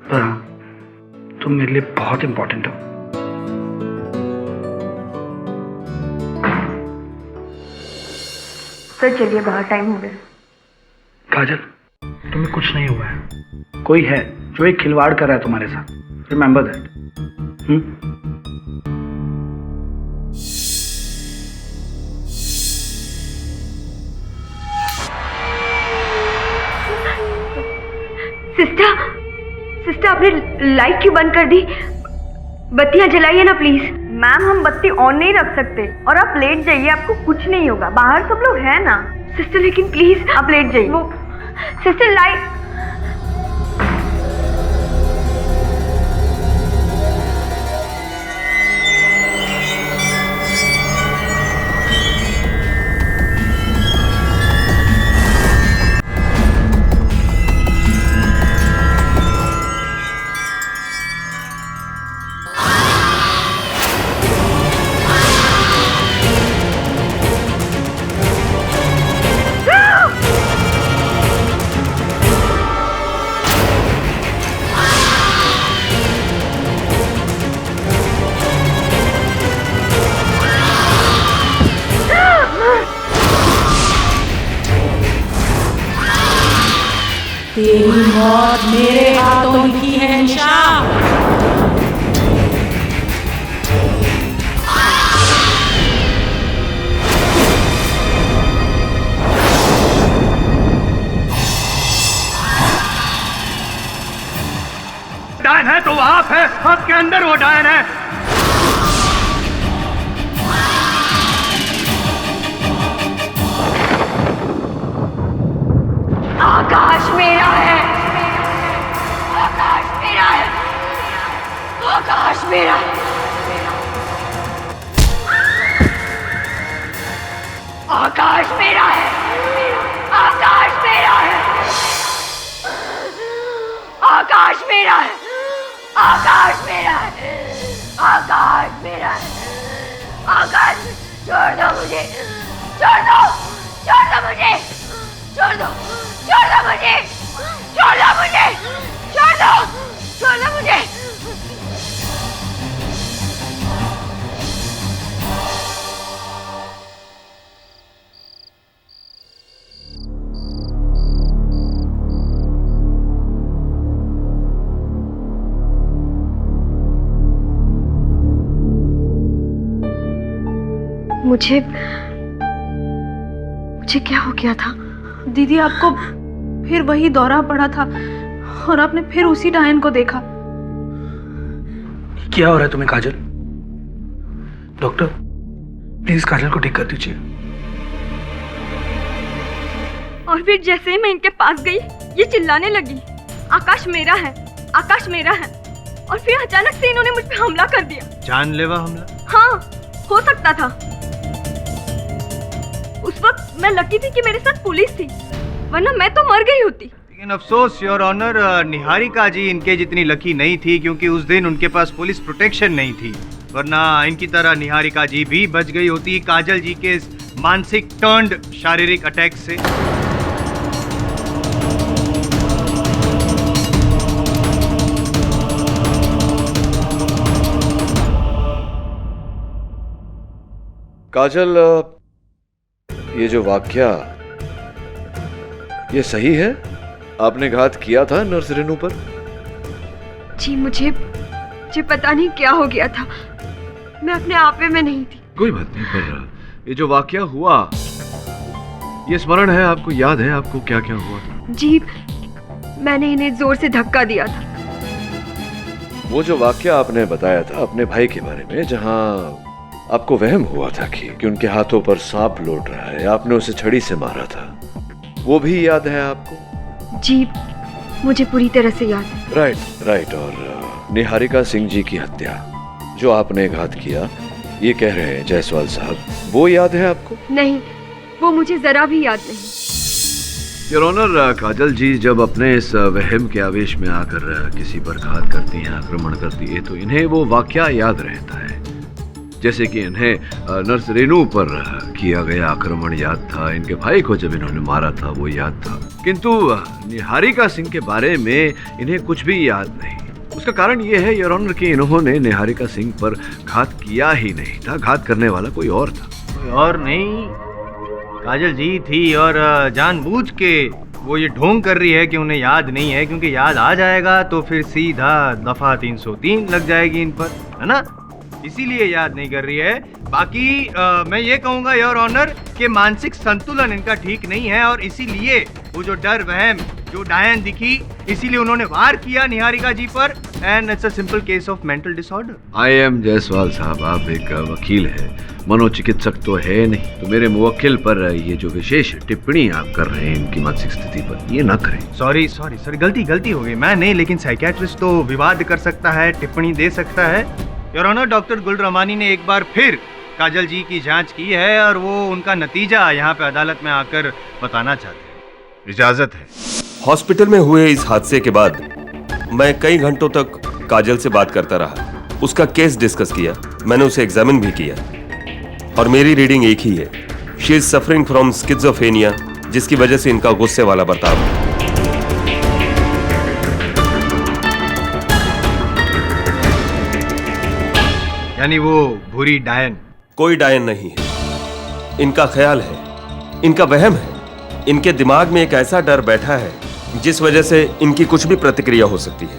पर हाँ, तुम मेरे लिए बहुत इंपॉर्टेंट हो। सर चलिए, बाहर टाइम हो गया। काजल, तुम्हें कुछ नहीं हुआ है। कोई है जो एक खिलवाड़ कर रहा है तुम्हारे साथ। Remember that. सिस्टर आपने लाइट क्यों बंद कर दी? बत्तियां जलाइए ना प्लीज। मैम, हम बत्ती ऑन नहीं रख सकते और आप लेट जाइए, आपको कुछ नहीं होगा। बाहर सब लोग हैं ना। सिस्टर लेकिन प्लीज आप लेट जाइए। वो सिस्टर लाइट। तेरी मौत मेरे हाथों लिखी है निशा। डायन है तो आप है, आपके अंदर वो डायन है। आकाश मेरा है, आकाश मेरा है, आकाश मेरा है, आकाश मेरा है, आकाश मेरा है, आकाश मेरा है, आकाश मेरा है, आकाश मेरा है, आकाश। छोड़ दो मुझे, छोड़ दो, छोड़ दो मुझे, छोड़ दो, छोड़ दो मुझे, छोड़ दो मुझे, छोड़ दो, छोड़ दो मुझे। मुझे क्या हो गया था? दीदी, आपको फिर वही दौरा पड़ा था और आपने फिर उसी डायन को देखा। क्या हो रहा है तुम्हें काजल? डॉक्टर, प्लीज काजल को ठीक कर दीजिए। और फिर जैसे ही मैं इनके पास गई, ये चिल्लाने लगी, आकाश मेरा है, आकाश मेरा है। और फिर अचानक से इन्होंने मुझ पे हमला कर दिया। जानलेवा हमला? हाँ, हो सकता था। उस वक्त मैं लकी थी कि मेरे साथ पुलिस थी, वरना मैं तो मर गई होती। लेकिन अफसोस योर ऑनर, निहारिका जी इनके जितनी लकी नहीं थी, क्योंकि उस दिन उनके पास पुलिस प्रोटेक्शन नहीं थी, वरना इनकी तरह निहारिका जी भी बच गई होती काजल जी के मानसिक टर्न्ड शारीरिक अटैक से। काजल, ये जो वाकया, ये सही है? आपने घात किया था नर्स रेनू पर? जी, मुझे पता नहीं क्या हो गया था, मैं अपने आपे में नहीं थी। कोई बात नहीं, पर ये जो वाकया हुआ, ये स्मरण है आपको? याद है आपको क्या क्या हुआ था? जी, मैंने इन्हें जोर से धक्का दिया था। वो जो वाकया आपने बताया था अपने भाई के बारे में, जहां आपको वहम हुआ था कि उनके हाथों पर सांप लौट रहा है, आपने उसे छड़ी से मारा था, वो भी याद है आपको? जी, मुझे पूरी तरह से याद है। राइट। और निहारिका सिंह जी की हत्या जो आपने घात किया, ये कह रहे हैं जायसवाल साहब, वो याद है आपको? नहीं, वो मुझे जरा भी याद नहीं। योर ऑनर, काजल जी जब अपने इस वहम के आवेश में आकर किसी पर घात करती हैं, आक्रमण करती है, तो इन्हें वो वाकया याद रहता है। जैसे कि इन्हें नर्स रेनू पर किया गया आक्रमण याद था, इनके भाई को जब इन्होंने मारा था वो याद था, किंतु निहारिका सिंह के बारे में इन्हें कुछ भी याद नहीं। उसका कारण ये है योर ऑनर कि इन्होंने निहारिका सिंह पर घात किया ही नहीं था, घात करने वाला कोई और था। कोई और नहीं, काजल जी थी, और जानबूझ के वो ये ढोंग कर रही है कि उन्हें याद नहीं है, क्योंकि याद आ जाएगा तो फिर सीधा दफा 303 लग जाएगी इन पर, है ना? इसीलिए याद नहीं कर रही है। बाकी मैं ये कहूँगा योर ऑनर कि मानसिक संतुलन इनका ठीक नहीं है, और इसीलिए वो जो डर वहम जो डायन दिखी, इसीलिए उन्होंने वार किया निहारिका जी पर, and it's a simple case of mental disorder. I am Jaiswal साहब, आप एक वकील है, मनोचिकित्सक तो है नहीं, तो मेरे मुवक्किल पर ये जो विशेष टिप्पणी आप कर रहे हैं इनकी मानसिक स्थिति पर, ये ना करें। सॉरी, गलती हो गई। मैं नहीं, लेकिन साइकियाट्रिस्ट तो विवाद कर सकता है, टिप्पणी दे सकता है। योर ऑनर, डॉक्टर गुल रमानी ने एक बार फिर काजल जी की जांच की है, और वो उनका नतीजा यहाँ पे अदालत में आकर बताना चाहते हैं। इजाजत है। हॉस्पिटल में हुए इस हादसे के बाद मैं कई घंटों तक काजल से बात करता रहा, उसका केस डिस्कस किया, मैंने उसे एग्जामिन भी किया, और मेरी रीडिंग एक ही है, she is suffering from schizophrenia, जिसकी वजह से इनका गुस्से वाला बर्ताव है। यानी वो भूरी डायन? कोई डायन नहीं है, इनका ख्याल है, इनका वहम है, इनके दिमाग में एक ऐसा डर बैठा है जिस वजह से इनकी कुछ भी प्रतिक्रिया हो सकती है।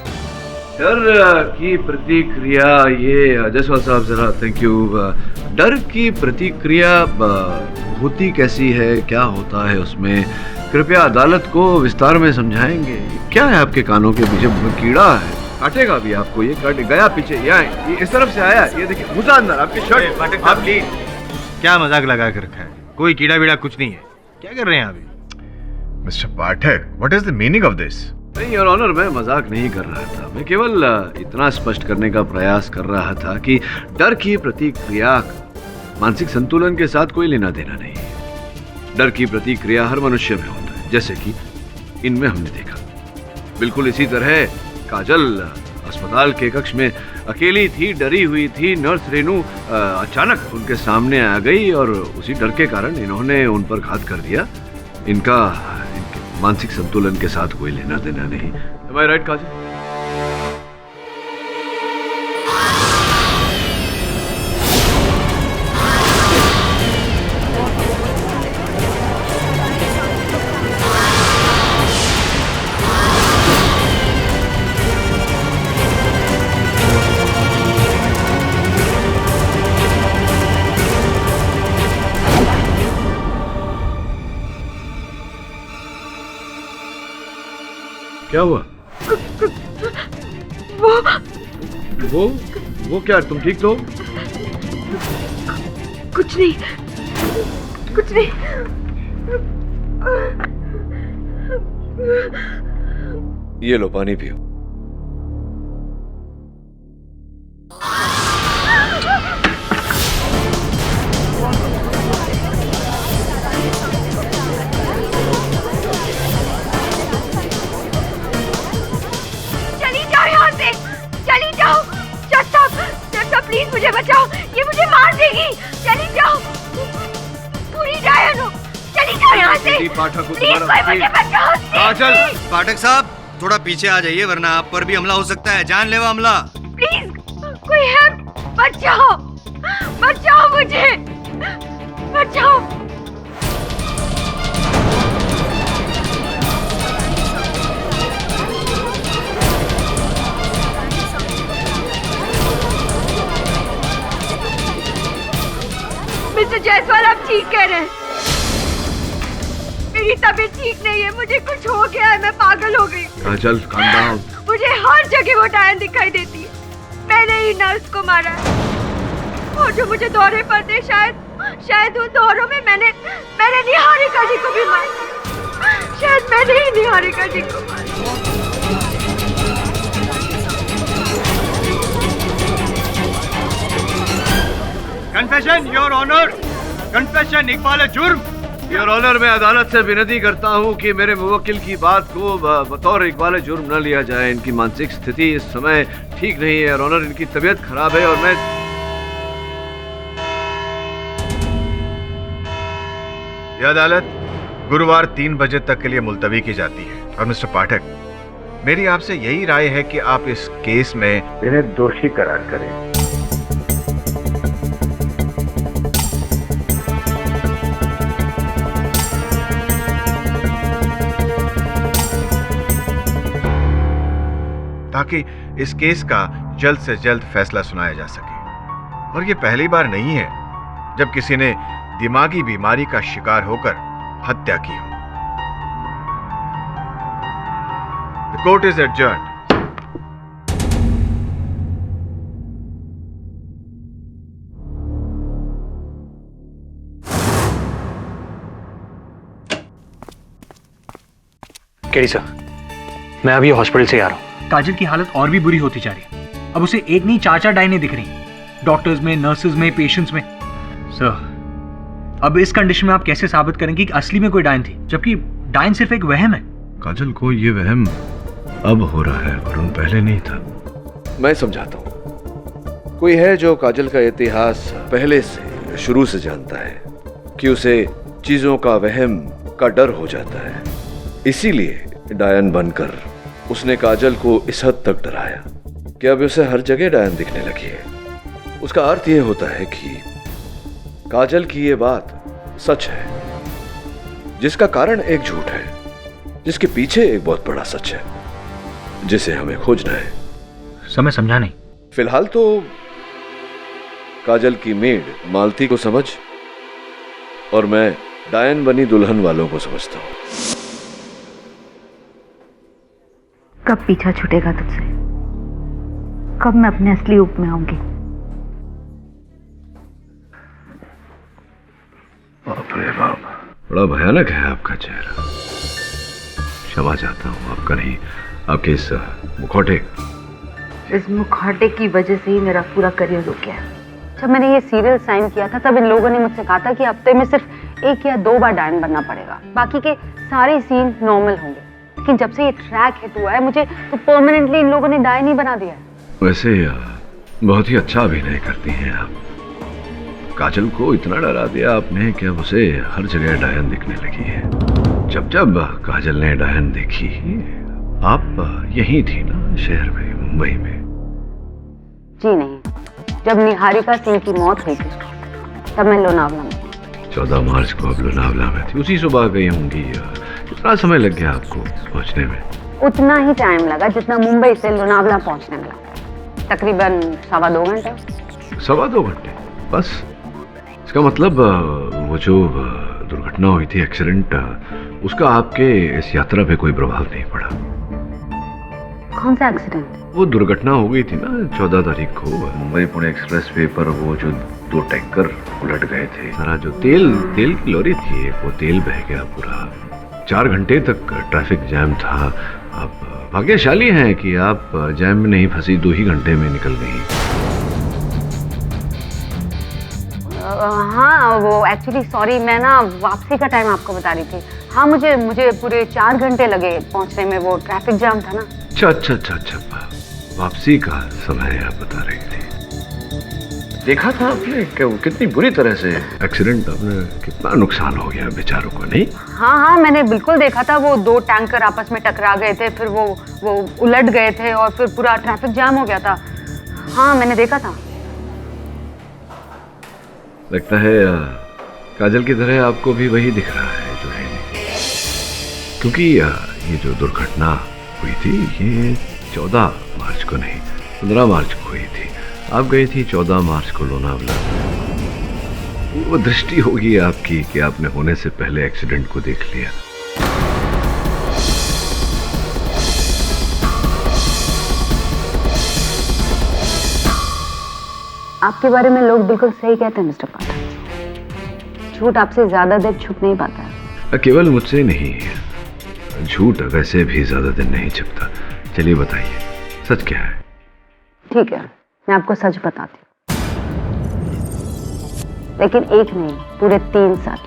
डर की प्रतिक्रिया, ये जायसवाल साहब जरा थैंक यू, डर की प्रतिक्रिया होती कैसी है, क्या होता है उसमें, कृपया अदालत को विस्तार में समझाएंगे। क्या है आपके कानों के पीछे? कीड़ा है, काटेगा भी आपको, ये काट गया पीछे, ये इस तरफ से आया, ये देखिए घुसा अंदर आपके शर्ट। पाठक साहब प्लीज, क्या मजाक लगा कर रखा है? कोई कीड़ा बीड़ा कुछ नहीं है, क्या कर रहे हैं अभी? Mister Pathak, what is the meaning of this? नहीं योर ऑनर, मैं मजाक नहीं कर रहा था, मैं केवल इतना स्पष्ट करने का प्रयास कर रहा था कि डर की प्रतिक्रिया मानसिक संतुलन के साथ कोई लेना देना नहीं है। डर की प्रतिक्रिया हर मनुष्य में होता है, जैसे कि इनमें हमने देखा। बिल्कुल इसी तरह काजल अस्पताल के कक्ष में अकेली थी, डरी हुई थी, नर्स रेनू अचानक उनके सामने आ गई, और उसी डर के कारण इन्होंने उन पर घात कर दिया। इनके मानसिक संतुलन के साथ कोई लेना देना नहीं। Am I right, काजल? क्या हुआ? वो क्या, तुम ठीक तो? कुछ नहीं, कुछ नहीं। ये लो पानी पियो। प्लीज मुझे बचाओ, ये मुझे मार देगी। चली जाओ, पूरी डायन हो, चली जाओ यहाँ से। प्लीज कोई मुझे बचाओ। काजल, पाठक साहब थोड़ा पीछे आ जाइए, वरना आप पर भी हमला हो सकता है, जानलेवा हमला। प्लीज कोई हेल्प, बचाओ, बचाओ मुझे, बचाओ। मिस्टर जायसवाल, आप ठीक कह रहे हैं, मेरी तबीयत ठीक नहीं है, मुझे कुछ हो गया है, मैं पागल हो गई। काजल, calm down। मुझे हर जगह वो डायन दिखाई देती है, मैंने ही नर्स को मारा है, और जो मुझे दौरे पर थे, शायद उन दौरों में मैंने निहारिका जी को भी मारा, शायद मैंने ही निहारिका जी को मारा। कन्फेशन योर ऑनर, कन्फेशन इकबाल जुर्म, योर ऑनर, मैं अदालत से विनती करता हूं कि मेरे मुवक्किल की बात को बतौर इकबाल जुर्म न लिया जाए। इनकी मानसिक स्थिति इस समय ठीक नहीं है योर ऑनर, इनकी तबीयत खराब है और मैं यह अदालत गुरुवार 3 बजे तक के लिए मुलतवी की जाती है। और मिस्टर पाठक, मेरी आपसे यही राय है कि आप इस केस में इन्हें दोषी करार करें। ताकि इस केस का जल्द से जल्द फैसला सुनाया जा सके। और ये पहली बार नहीं है जब किसी ने दिमागी बीमारी का शिकार होकर हत्या की हो। The court is adjourned. KD sir, मैं अभी हॉस्पिटल से आ रहा हूँ। काजल की हालत और भी बुरी होती जा रही है। अब उसे एक नहीं 4-4 डायनें दिख रही, डॉक्टर्स में, नर्सेज में, पेशेंट्स में। सर, अब इस कंडीशन में आप कैसे साबित करेंगे कि असली में कोई डायन थी, जबकि डायन सिर्फ एक वहम है। काजल को ये वहम अब हो रहा है, वरुण पहले नहीं था। मैं समझाता हूँ। कोई है जो काजल का इतिहास पहले से, शुरू से जानता है कि उसे चीजों का वहम का डर हो जाता है। इसीलिए डायन बनकर उसने काजल को इस हद तक डराया कि अब उसे हर जगह डायन दिखने लगी है। उसका अर्थ यह होता है कि काजल की ये बात सच है, जिसका कारण एक झूठ है, जिसके पीछे एक बहुत बड़ा सच है, जिसे हमें खोजना है। समय समझा नहीं। फिलहाल तो काजल की मेड मालती को समझ, और मैं डायन बनी दुल्हन वालों को समझता हूं। कब पीछा छूटेगा तुझसे? कब मैं अपने असली रूप में आऊंगी? बाप रे बाप, बड़ा भयानक है आपका चेहरा। क्षमा चाहता हूँ, आपका नहीं, आपके इस मुखौटे। इस मुखौटे की वजह से ही मेरा पूरा करियर रुक गया। जब मैंने ये सीरियल साइन किया था तब इन लोगों ने मुझसे कहा था कि हफ्ते में सिर्फ 1 या 2 बार डायन बनना पड़ेगा, बाकी के सारे सीन नॉर्मल होंगे। लेकिन जब से ये ट्रैक हिट हुआ है, मुझे तो परमानेंटली इन लोगों ने डायन ही बना दिया है। वैसे बहुत ही अच्छा अभिनय करती हैं आप। काजल को इतना डरा दिया आपने कि अब उसे हर जगह डायन दिखने लगी है। जब जब काजल ने डायन देखी, आप यहीं थी ना, शहर में, मुंबई में? जी नहीं, जब निहारिका सिंह की मौत हुई थी तब मैं लोनावला में। 14 मार्च को अब लोनावला में थी, उसी सुबह गई होंगी। कितना समय लग गया आपको पहुंचने में? उतना ही टाइम लगा जितना मुंबई से लोनावला पहुंचने में लगा, तकरीबन 2.25 घंटे। 2.25 घंटे बस? इसका मतलब वो जो दुर्घटना हुई थी, एक्सीडेंट, उसका आपके इस यात्रा पे कोई प्रभाव नहीं पड़ा? कौन सा एक्सीडेंट? वो दुर्घटना हो गई थी ना 14 तारीख को, मुंबई पुणे एक्सप्रेस वे पर। वो जो 2 टैंकर उलट गए थे, सारा जो तेल की लॉरी थी, वो तेल बह गया पूरा। 4 घंटे तक ट्रैफिक जैम था। आप भाग्यशाली हैं कि आप जैम में नहीं फंसी, 2 ही घंटे में निकल गई। हाँ, वो एक्चुअली सॉरी, मैं ना वापसी का टाइम आपको बता रही थी। हाँ, मुझे पूरे 4 घंटे लगे पहुंचने में, वो ट्रैफिक जाम था ना। अच्छा, वापसी का समय आप बता रही थी। देखा था आपने कि वो कितनी बुरी तरह से एक्सीडेंट, आपने कितना नुकसान हो गया बेचारों को, नहीं? हाँ, मैंने बिल्कुल देखा था। वो 2 टैंकर आपस में टकरा गए थे, फिर वो उलट गए थे और फिर पूरा ट्रैफिक जाम हो गया था। हाँ, मैंने देखा था। लगता है काजल की तरह आपको भी वही दिख रहा है जो है, क्योंकि ये जो दुर्घटना हुई थी, ये 14 मार्च को नहीं, 15 मार्च को हुई थी। आप गई थी 14 मार्च को लोनावला। वो दृष्टि होगी आपकी कि आपने होने से पहले एक्सीडेंट को देख लिया। आपके बारे में लोग बिल्कुल सही कहते हैं मिस्टर पाठक। झूठ आपसे ज्यादा देर छुप नहीं पाता है। केवल मुझसे नहीं, झूठ वैसे भी ज्यादा दिन नहीं छिपता। चलिए बताइए, सच क्या है? ठीक है, मैं आपको सच बताती हूँ, लेकिन एक नहीं, पूरे 3 सच।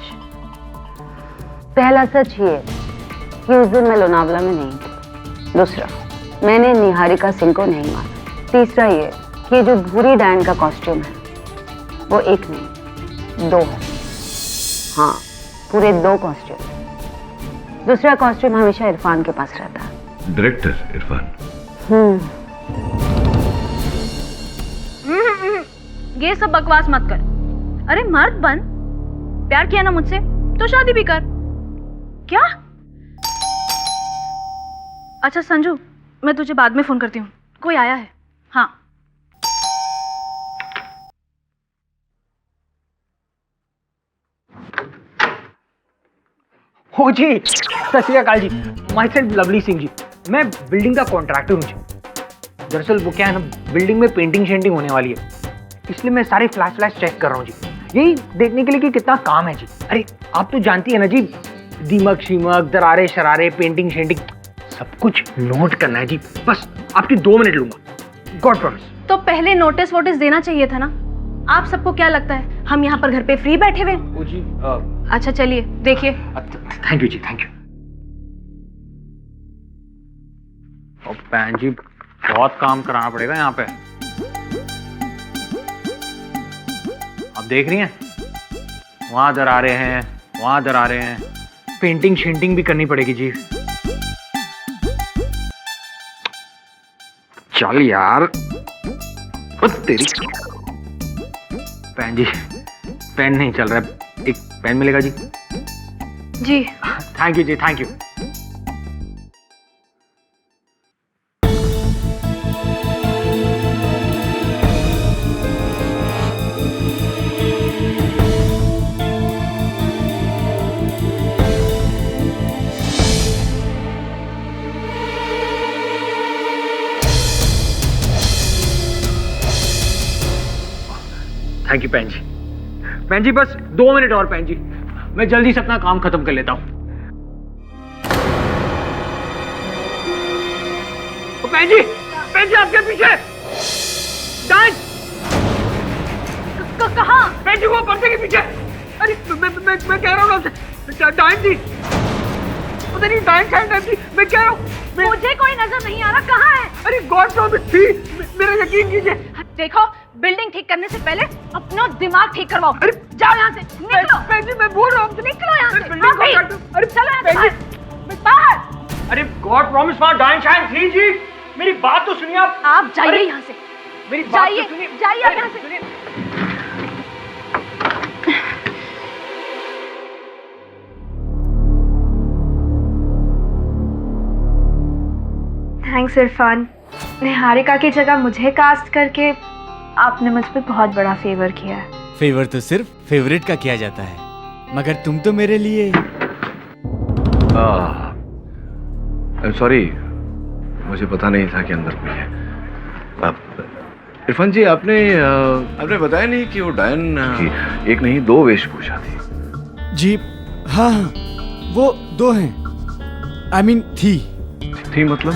पहला सच ये कि उस दिन मैं लोनावला में नहीं थी। दूसरा, मैंने निहारिका सिंह को नहीं मारा। तीसरा ये कि जो भूरी डायन का कॉस्ट्यूम है वो एक नहीं 2 है। हाँ, पूरे 2 कॉस्ट्यूम। दूसरा कॉस्ट्यूम हमेशा इरफान के पास रहता है। डायरेक्टर इरफान। ये सब बकवास मत कर। अरे मर्द बन, प्यार किया ना मुझसे तो शादी भी कर। क्या? अच्छा संजू, मैं तुझे बाद में फोन करती हूँ, कोई आया है। हाँ। हो जी, सत श्री अकाल जी। My self lovely Singh ji. मैं बिल्डिंग का कॉन्ट्रैक्टर हूँ जी। दरअसल वो क्या है ना, बिल्डिंग में पेंटिंग शेंटिंग होने वाली है, इसलिए मैं सारे फ्लैश चेक कर रहा हूँ जी, यही देखने के लिए कि कितना काम है जी। अरे आप तो जानती है ना जी, दीमक शीमक, दरारे शरारे, पेंटिंग शेंटिंग सब कुछ नोट करना है जी। बस आपकी 2 मिनट लूंगा, गॉड प्रॉमिस। तो पहले नोटिस वोटिस देना चाहिए था ना। आप सबको क्या लगता है हम यहाँ पर घर पे फ्री बैठे हुए? जी अच्छा चलिए देखिए। थैंक यू जी, थैंक यू। और बहन जी बहुत काम कराना पड़ेगा यहाँ पे। आप देख रही हैं, वहां दरारे हैं, वहां दरारे हैं, पेंटिंग शेंटिंग भी करनी पड़ेगी जी। चल यार, ओ तेरी पेन जी, पेन नहीं चल रहा है, एक पेन मिलेगा जी? जी थैंक यू जी, thank you. Thank you pen जी। पैन जी बस 2 मिनट और पैन जी, मैं जल्दी से अपना काम खत्म कर लेता हूं। पैन जी आपके पीछे डायन। कहाँ? पैन जी वो पर्दे के पीछे। अरे मैं कह रहा हूँ आपसे, डायन जी पता नहीं, डायन जी मैं कह रहा हूँ। मुझे कोई नजर नहीं आ रहा, कहाँ है? अरे गॉड प्रॉमिस थी, मेरा यकीन कीजिए। देखो, बिल्डिंग ठीक करने से पहले अपना दिमाग ठीक करवाओ। अरे जाओ यहाँ से, निकलो। पैन जी मैं बोल रहा हूँ, निकलो यहाँ से। अरे चलो यहाँ से बाहर। अरे गॉड प्रॉमिस वहाँ डायन शायन थी जी, मेरी बात तो सुनिए आप। आप जाइए यहाँ से, मेरी बात तो सुनिए। जाइए यहाँ से। थैंक्स इरफान, निहारिका की जगह मुझे कास्ट करके आपने मुझ पे बहुत बड़ा फेवर किया है। फेवर तो सिर्फ फेवरेट का किया जाता है, मगर तुम तो मेरे लिए। सॉरी, मुझे पता नहीं था कि अंदर कोई है। इरफान जी आपने बताया नहीं कि वो डायन की एक नहीं 2 वेशभूषा थी। जी हाँ, वो 2 हैं। आई मीन थी मतलब?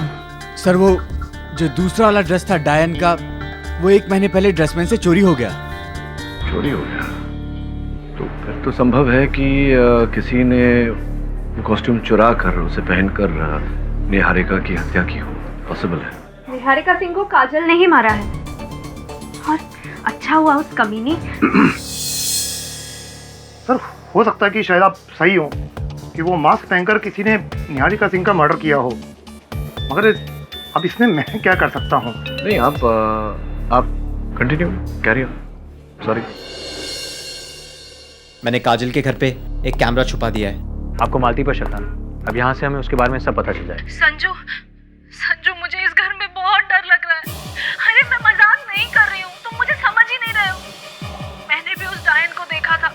सर वो जो दूसरा वाला ड्रेस था डायन का, वो 1 महीने पहले ड्रेसमैन से चोरी हो गया। चोरी हो गया? तो फिर तो संभव है कि किसी ने कॉस्ट्यूम चुरा कर उसे पहनकर निहारिका की हत्या की हो। पॉसिबल है। निहारिका सिंह को काजल ने ही मारा है, और अच्छा हुआ उस कमीने। सर हो सकता है कि शायद आप सही हो कि वो मास्क पहनकर किसी ने निहारिका सिंह का मर्डर किया हो, मगर अब इसमें मैं क्या कर सकता हूँ? नहीं, आप कंटिन्यू कैरी ऑन। सॉरी। मैंने काजल के घर पे एक कैमरा छुपा दिया है। आपको मालती पर शक था ना, अब यहाँ से हमें उसके बारे में सब पता चल जाए। संजू, मुझे इस घर में बहुत डर लग रहा है। अरे मैं मजाक नहीं कर रही हूँ, तुम मुझे समझ ही नहीं रहे हो। मैंने भी उस डायन को देखा था।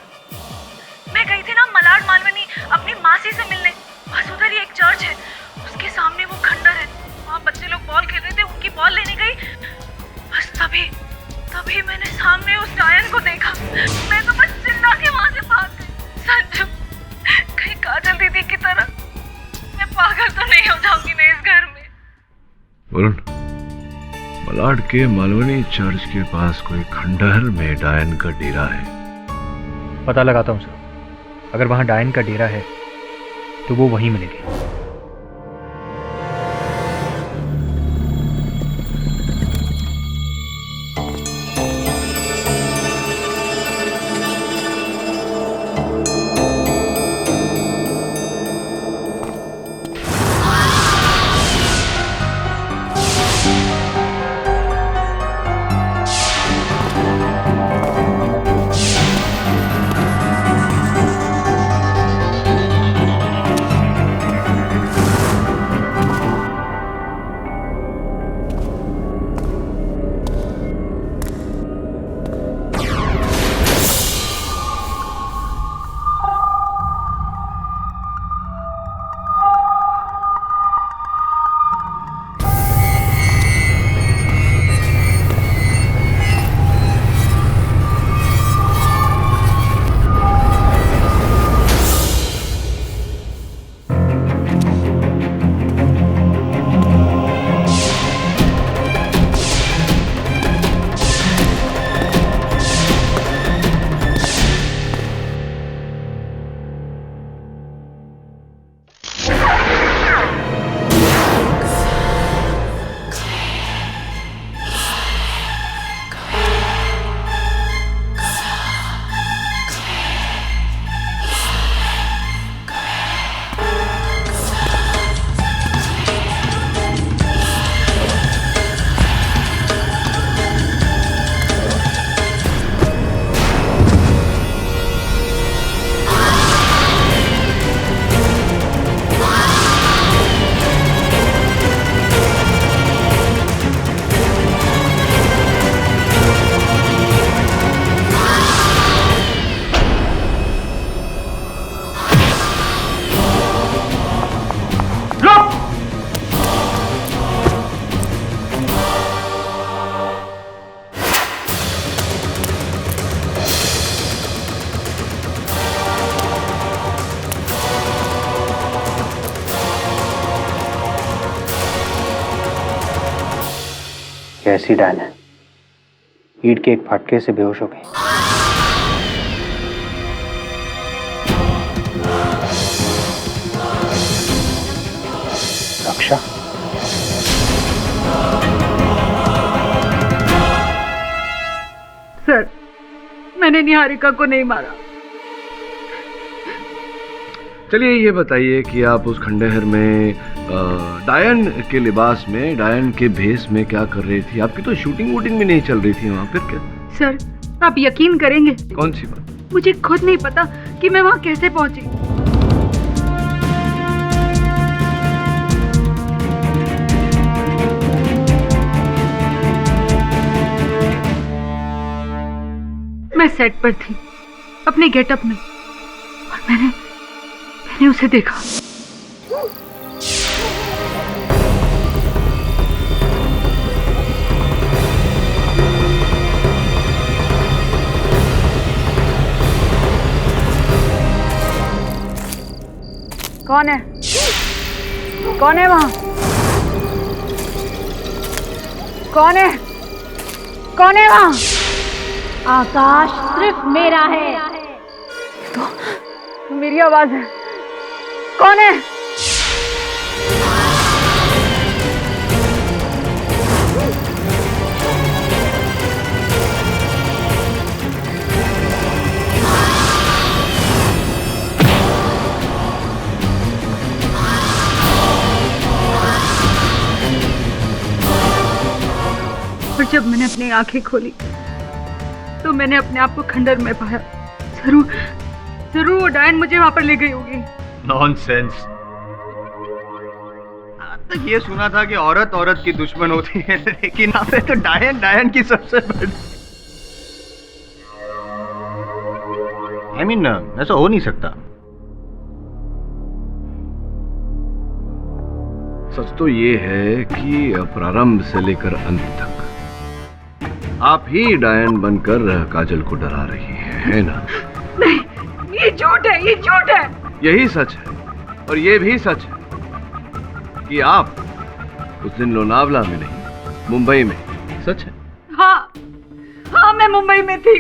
मैं गई थी ना मलाड मालवनी अपनी मासी से मिलने, बस उधर ही एक चर्च है, उसके सामने वो खंडर है, वहाँ बच्चे लोग बॉल खेल रहे थे, उनकी बॉल लेने गई, बस तभी मैंने सामने उस डायन को देखा। मैं तो बस चिल्ला के वहाँ से भाग गई। संजू, कहीं काजल दीदी की तरह मैं पागल तो नहीं हो जाऊंगी ना इस घर में? वरुण, मलाड के मालवनी चर्च के पास कोई खंडहर में डायन का डेरा है। पता लगाता हूँ सर, अगर वहाँ डायन का डेरा है तो वो वहीं मिलेगी। ऐसी डायन है, ईंट के एक फटके से बेहोश हो गई। रक्षा, सर, मैंने निहारिका को नहीं मारा। चलिए ये बताइए कि आप उस खंडहर में डायन के लिबास में, डायन के भेष में क्या कर रही थी? आपकी तो शूटिंग वूटिंग भी नहीं चल रही थी वहाँ, फिर क्या? सर, आप यकीन करेंगे, कौन सी बात? मुझे खुद नहीं पता कि मैं वहाँ कैसे पहुंची। मैं सेट पर थी, अपने गेटअप में, और मैंने उसे देखा। कौन है? कौन है वहां? कौन है? कौन है वहां? आकाश सिर्फ मेरा है। तो मेरी आवाज है। कौन है? और जब मैंने अपनी आंखें खोली तो मैंने अपने आप को खंडर में पाया। जरूर वो डायन मुझे वहां पर ले गई होगी। नॉनसेंस। आज तक ये सुना था कि औरत औरत की दुश्मन होती है, लेकिन आपने तो डायन डायन की सबसे बड़ी। I mean, ऐसा हो नहीं सकता। सच तो ये है कि प्रारंभ से लेकर अंत तक आप ही डायन बनकर काजल को डरा रही है ना? नहीं, ये झूठ है, ये झूठ है। यही सच है, और ये भी सच है कि आप उस दिन लोनावला में नहीं, मुंबई में। सच है? हाँ, मैं मुंबई में थी,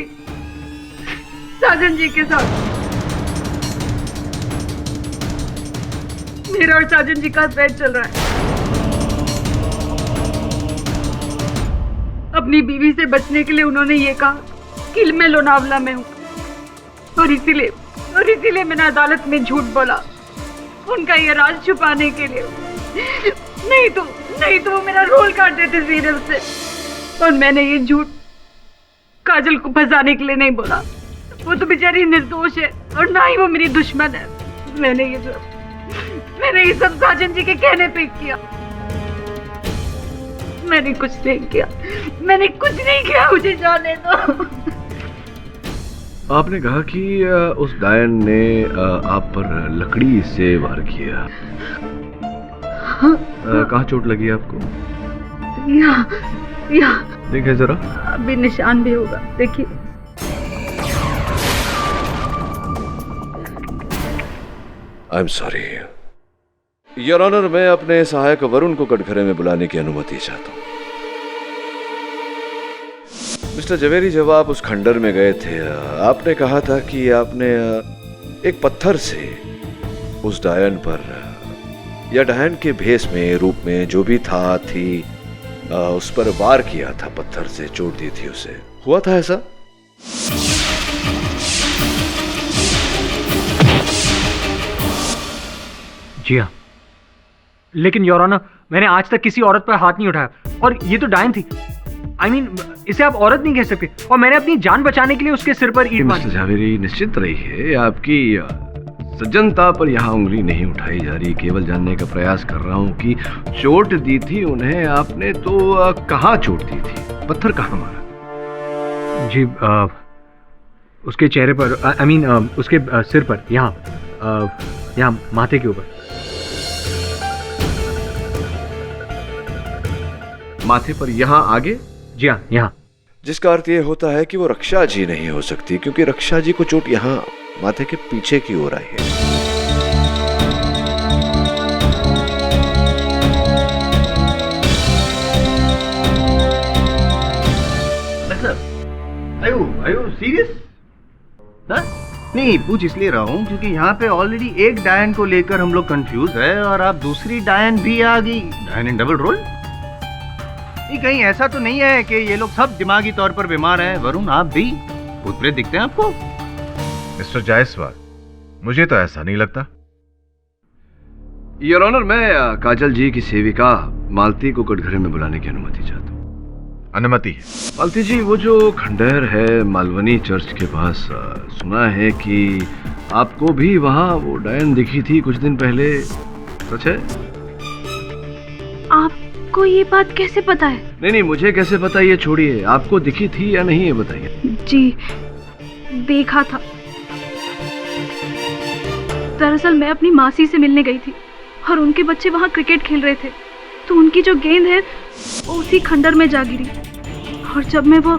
साजन जी के साथ। मेरा और साजन जी का अफेयर चल रहा है। अपनी बीवी से बचने के लिए उन्होंने ये कहा कि मैं लोनावला में हूँ, और इसीलिए मैंने अदालत में झूठ बोला उनका ये राज छुपाने के लिए। नहीं तो वो मेरा रोल काट देते सीरियल से। और मैंने ये झूठ काजल को फंसाने के लिए नहीं बोला। वो तो बेचारी निर्दोष है और ना ही वो मेरी दुश्मन है। मैंने ये सब साजन जी के कहने पे किया। मैंने कुछ नहीं किया, मुझे जाने दो। आपने कहा कि उस डायन ने आप पर लकड़ी से वार किया। कहाँ चोट लगी आपको? यहाँ देखिए जरा, अभी निशान भी होगा, देखिए। I am sorry your honour, मैं अपने सहायक वरुण को कटघरे में बुलाने की अनुमति चाहता हूँ। मिस्टर जवेरी, जब आप उस खंडर में गए थे, आपने कहा था कि आपने एक पत्थर से उस डायन पर या डायन के भेष में, रूप में, जो भी थी उस पर वार किया था, पत्थर से चोट दी थी उसे। हुआ था ऐसा? जी हाँ, लेकिन योर ऑनर, मैंने आज तक किसी औरत पर हाथ नहीं उठाया, और ये तो डायन थी। I mean, इसे आप औरत नहीं कह सकते, और मैंने अपनी जान बचाने के लिए उसके सिर पर ईंट मारी। मिस्टर जावेरी, निश्चित रहिए, आपकी सज्जनता पर यहाँ उंगली नहीं उठाई जा रही। केवल जानने का प्रयास कर रहा हूँ कि चोट दी थी उन्हें आपने तो कहाँ चोट दी थी? पत्थर कहाँ मारा? जी, उसके चेहरे पर, I mean, उसके सिर पर, यहाँ माथे के ऊपर। माथे पर यहाँ आगे? जी हाँ, यहाँ। जिसका अर्थ ये होता है कि वो रक्षा जी नहीं हो सकती, क्योंकि रक्षा जी को चोट यहाँ माथे के पीछे की ओर आई है। Are you serious? नहीं, पूछ इसलिए रहा हूँ क्योंकि यहाँ पे ऑलरेडी एक डायन को लेकर हम लोग कंफ्यूज है, और आप दूसरी डायन भी आ गई। डायन इन डबल रोल? नहीं, कहीं ऐसा तो नहीं है कि ये लोग सब दिमागी तौर पर बीमार हैं? वरुण, आप भी भूत प्रेत दिखते हैं आपको? मिस्टर जायसवाल, मुझे तो ऐसा नहीं लगता। योर ऑनर, मैं काजल जी की सेविका मालती को कटघरे में बुलाने की अनुमति चाहता हूँ। अनुमति है। मालती जी, वो जो खंडहर है मालवनी चर्च के पास, सुना है कि आपको भी वहाँ वो डायन दिखी थी कुछ दिन पहले, सच है? आपको ये बात कैसे पता है? नहीं, मुझे कैसे पता ये छोड़िए, आपको दिखी थी या नहीं ये बताइए। जी, देखा था। दरअसल मैं अपनी मासी से मिलने गई थी और उनके बच्चे वहाँ क्रिकेट खेल रहे थे, तो उनकी जो गेंद है वो उसी खंडर में जा गिरी, और जब मैं वो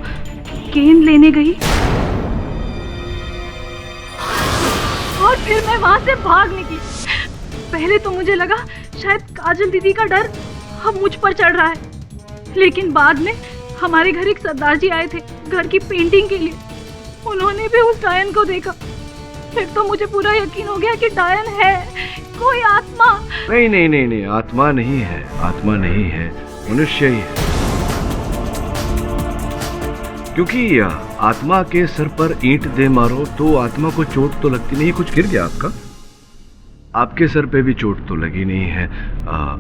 गेंद लेने गई और फिर मैं वहां से भाग निकली। पहले तो मुझे लगा शायद काजल दीदी का डर अब मुझ पर चढ़ रहा है, लेकिन बाद में हमारे घर एक सरदार जी आए थे घर की पेंटिंग के लिए। उन्होंने भी उस डायन को देखा। फिर तो मुझे पूरा यकीन हो गया कि डायन है, कोई आत्मा। नहीं, आत्मा नहीं है, आत्मा नहीं है, मनुष्य ही है। क्योंकि आत्मा के सर पर ईंट दे मारो तो आत्मा को चोट तो लगती नहीं। कुछ गिर गया आपका? आपके सर पे भी चोट तो लगी नहीं है।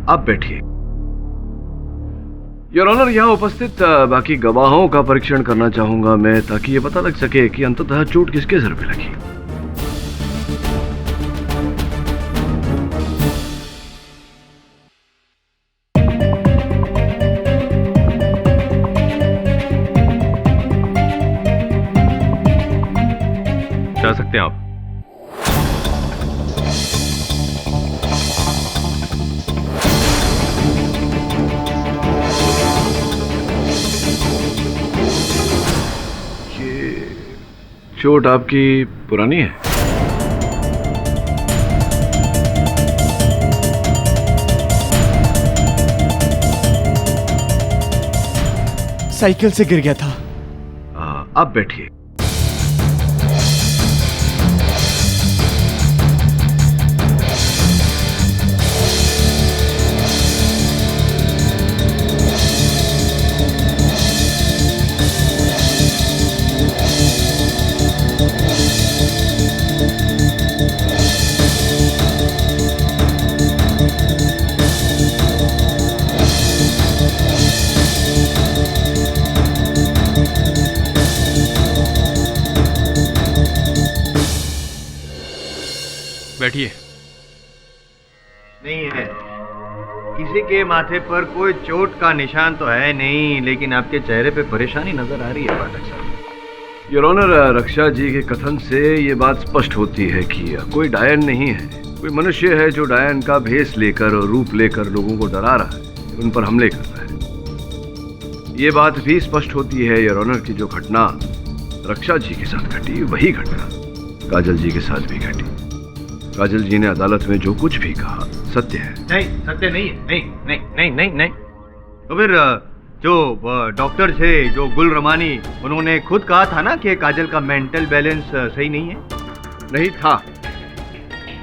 आप बैठिए। योर ऑनर, यहाँ उपस्थित बाकी गवाहों का परीक्षण करना चाहूंगा मैं, ताकि ये पता लग सके कि अंततः चोट किसके सर पे लगी। जा सकते हैं आप। ये चोट आपकी पुरानी है? साइकिल से गिर गया था। आप बैठिए। बैठिए। नहीं है, किसी के माथे पर कोई चोट का निशान तो है नहीं, लेकिन आपके चेहरे पे परेशानी नजर आ रही है पाठक साहब। योर ऑनर, रक्षा जी के कथन से ये बात स्पष्ट होती है कि कोई डायन नहीं है, कोई मनुष्य है जो डायन का भेष लेकर और रूप लेकर लोगों को डरा रहा है, उन पर हमले कर रहा है। ये बात भी स्पष्ट होती है योर ऑनर की जो घटना रक्षा जी के साथ घटी, वही घटना काजल जी के साथ भी घटी। काजल जी ने अदालत में जो कुछ भी कहा सत्य है। नहीं, सत्य नहीं है। नहीं नहीं नहीं नहीं नहीं। तो फिर जो डॉक्टर थे, जो गुल रमानी, उन्होंने खुद कहा था ना कि काजल का मेंटल बैलेंस सही नहीं है।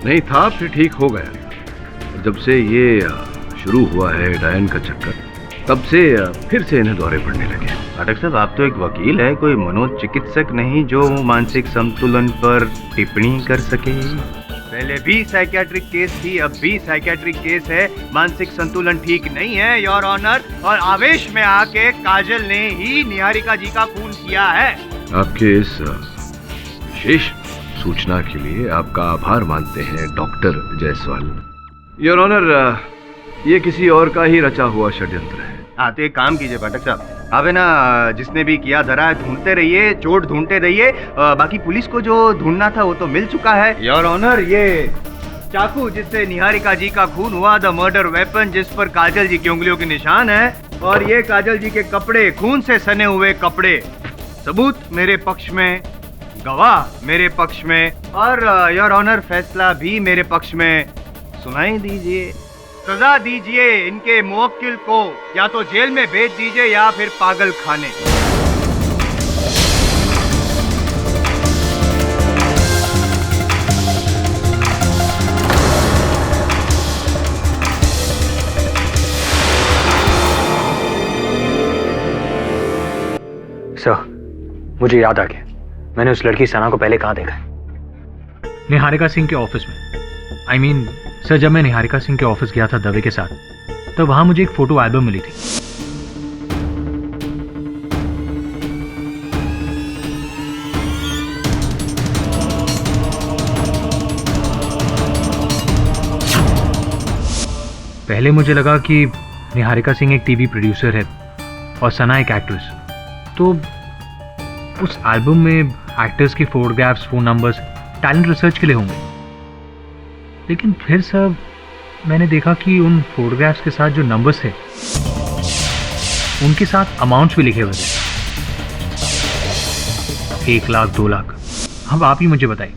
नहीं था, फिर ठीक हो गया। जब से ये शुरू हुआ है डायन का चक्कर, तब से फिर से इन्हें दौरे पड़ने लगे। पाठक साहब, आप तो एक वकील है, कोई मनोचिकित्सक नहीं जो मानसिक संतुलन पर टिप्पणी कर सके। पहले भी साइकियाट्रिक केस थी, अब भी साइकियाट्रिक केस है। मानसिक संतुलन ठीक नहीं है योर ऑनर, और आवेश में आके काजल ने ही निहारिका जी का खून किया है। आपके इस विशेष सूचना के लिए आपका आभार मानते हैं डॉक्टर जायसवाल। योर ऑनर, ये किसी और का ही रचा हुआ षड्यंत्र है। हाँ, तो एक काम कीजिए पाठक साहब, आप है ना, जिसने भी किया धरा है ढूंढते रहिए, चोट ढूंढते रहिए। बाकी पुलिस को जो ढूंढना था वो तो मिल चुका है योर ऑनर। ये चाकू जिससे निहारिका जी का खून हुआ, द मर्डर वेपन जिस पर काजल जी की उंगलियों के निशान है, और ये काजल जी के कपड़े, खून से सने हुए कपड़े, सबूत मेरे पक्ष में, गवाह मेरे पक्ष में, और योर ऑनर फैसला भी मेरे पक्ष में। सुनाई दीजिए, सजा दीजिए इनके मुवक्किल को, या तो जेल में भेज दीजिए या फिर पागल खाने। सर, मुझे याद आ गया, मैंने उस लड़की सना को पहले कहाँ देखा है? निहारिका सिंह के ऑफिस में। आई मीन सर, जब मैं निहारिका सिंह के ऑफिस गया था दवे के साथ, तो वहां मुझे एक फोटो एल्बम मिली थी। पहले मुझे लगा कि निहारिका सिंह एक टीवी प्रोड्यूसर है और सना एक एक्ट्रेस, तो उस एल्बम में एक्टर्स की photographs, phone numbers talent research के लिए होंगे। लेकिन फिर सर, मैंने देखा कि उन फोटोग्राफ्स के साथ जो नंबर्स थे, उनके साथ अमाउंट्स भी लिखे हुए थे, 1 लाख, 2 लाख। अब आप ही मुझे बताइए,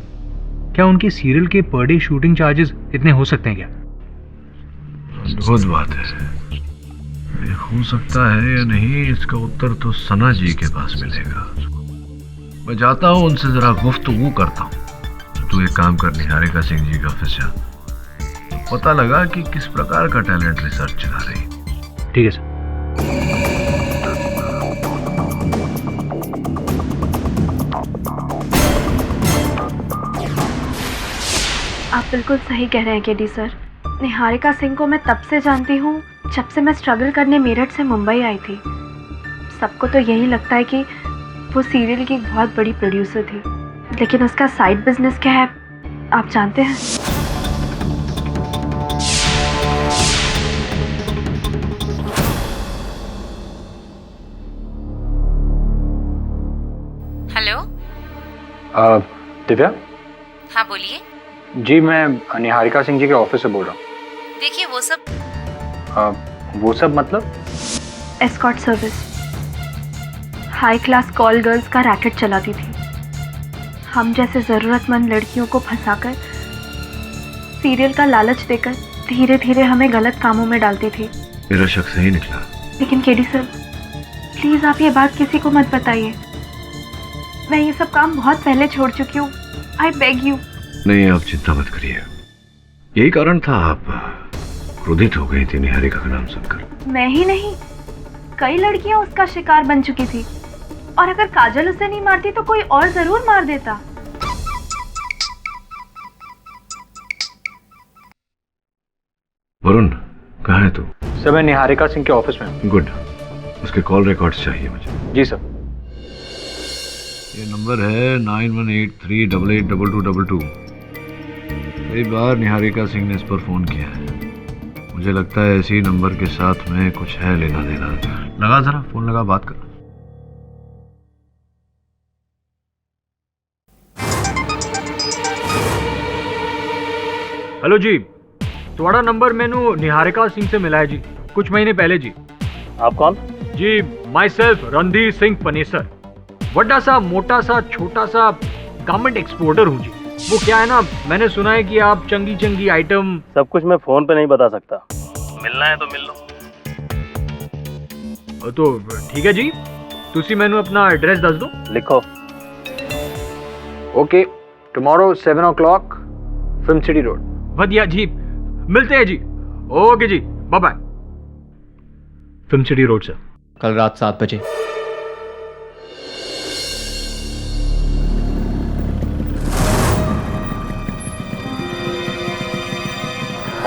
क्या उनके सीरियल के पर डे शूटिंग चार्जेस इतने हो सकते हैं क्या? अद्भुत बात है। ये हो सकता है या नहीं, इसका उत्तर तो सना जी के पास मिलेगा। मैं जाता हूँ, उनसे जरा गुफ्तगू करता हूँ। तू एक काम कर, निहारिका सिंह जी के ऑफिस जा, तो पता लगा कि किस प्रकार का टैलेंट रिसर्च चला रही। ठीक है सर। आप बिल्कुल सही कह रहे हैं केडी सर। निहारिका सिंह को मैं तब से जानती हूँ जब से मैं स्ट्रगल करने मेरठ से मुंबई आई थी। सबको तो यही लगता है कि वो सीरियल की एक बहुत बड़ी प्रोड्यूसर थी, लेकिन उसका साइड बिजनेस क्या है आप जानते हैं? हेलो। दिव्या? हाँ बोलिए। जी, मैं निहारिका सिंह जी के ऑफिस से बोल रहा हूँ। देखिए वो सब मतलब? Escort service, high class call girls का रैकेट चलाती थी। हम जैसे ज़रूरतमंद लड़कियों को फंसाकर, सीरियल का लालच देकर धीरे धीरे हमें गलत कामों में डालती थी। मेरा शक सही निकला। लेकिन केडी सर, प्लीज़ आप ये बात किसी को मत बताइए। मैं ये सब काम बहुत पहले छोड़ चुकी हूँ। I beg you. नहीं, आप चिंता मत करिए। यही कारण था आप क्रोधित हो गई थी निहारिका का नाम सुनकर। मैं ही नहीं, कई लड़कियां उसका शिकार बन चुकी थी, और अगर काजल उसे नहीं मारती तो कोई और जरूर मार देता। वरुण, कहाँ है तू? सर, मैं निहारिका सिंह के ऑफिस में। गुड। उसके कॉल रिकॉर्ड्स चाहिए मुझे। जी सर। ये नंबर है 9183882222। कई बार निहारिका सिंह ने इस पर फोन किया है। मुझे लगता है इसी नंबर के साथ में कुछ है लेना देना। लगा जरा, फोन लगा, बात कर। हेलो जी, थोड़ा नंबर मैंने निहारिका सिंह से मिला है जी, कुछ महीने पहले जी। आप कौन? जी माई सेल्फ रणधीर सिंह पनेसर, बड़ा सा मोटा सा छोटा सा गारमेंट एक्सपोर्टर हूँ जी। वो क्या है ना, मैंने सुना है कि आप चंगी चंगी आइटम। सब कुछ मैं फोन पे नहीं बता सकता, मिलना है तो मिल लो। तो ठीक है जी, तुसी मैंने अपना एड्रेस दस दो। लिखो। Okay, tomorrow 7 o'clock film city road. बढ़िया जी, मिलते हैं जी। ओके जी, bye bye. Film city road sir. कल रात 7 बजे।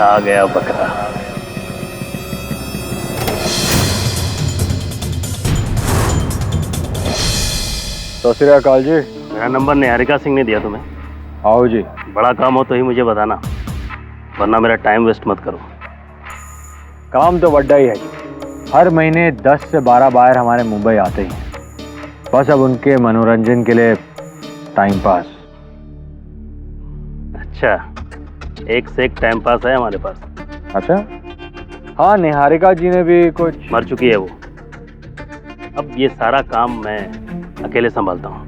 आ गया बकरा। तो श्री अकाल जी। मेरा नंबर निहारिका सिंह ने दिया तुम्हें। आओ जी। बड़ा काम हो तो ही मुझे बताना, वरना मेरा टाइम वेस्ट मत करो। काम तो बड़ा ही है जी, हर महीने 10 से 12 बार हमारे मुंबई आते ही हैं। बस अब उनके मनोरंजन के लिए टाइम पास। अच्छा, एक से एक टाइम पास है हमारे पास। अच्छा, हाँ निहारिका जी ने भी कुछ। मर चुकी है वो। अब ये सारा काम मैं अकेले संभालता हूँ।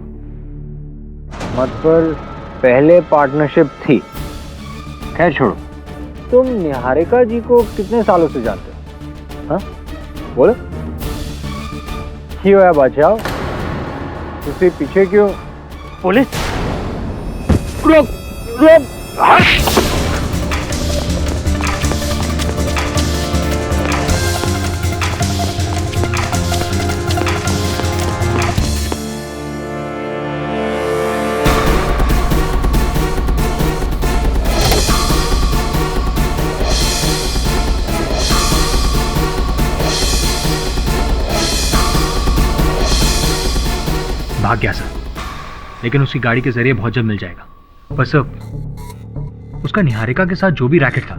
मतलब पहले पार्टनरशिप थी। खैर छोड़ो, तुम निहारिका जी को कितने सालों से जानते हो? हाँ बोलो, क्यों है बचाओ, तुसी पीछे क्यों? पुलिस रुक रुक, भाग गया सर, लेकिन उसकी गाड़ी के जरिए बहुत जल्द मिल जाएगा। बस अब उसका निहारिका के साथ जो भी रैकेट था,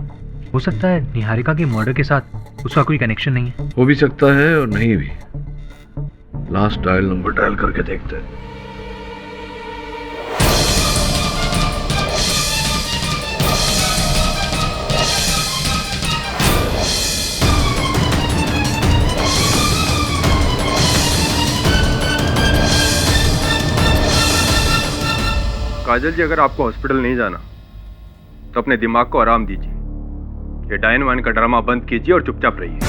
हो सकता है निहारिका के मर्डर के साथ उसका कोई कनेक्शन नहीं है। हो भी सकता है और नहीं भी। लास्ट डायल नंबर डायल करके देखते हैं। काजल जी, अगर आपको हॉस्पिटल नहीं जाना तो अपने दिमाग को आराम दीजिए। ये डायन वाइन का ड्रामा बंद कीजिए और चुपचाप रहिए।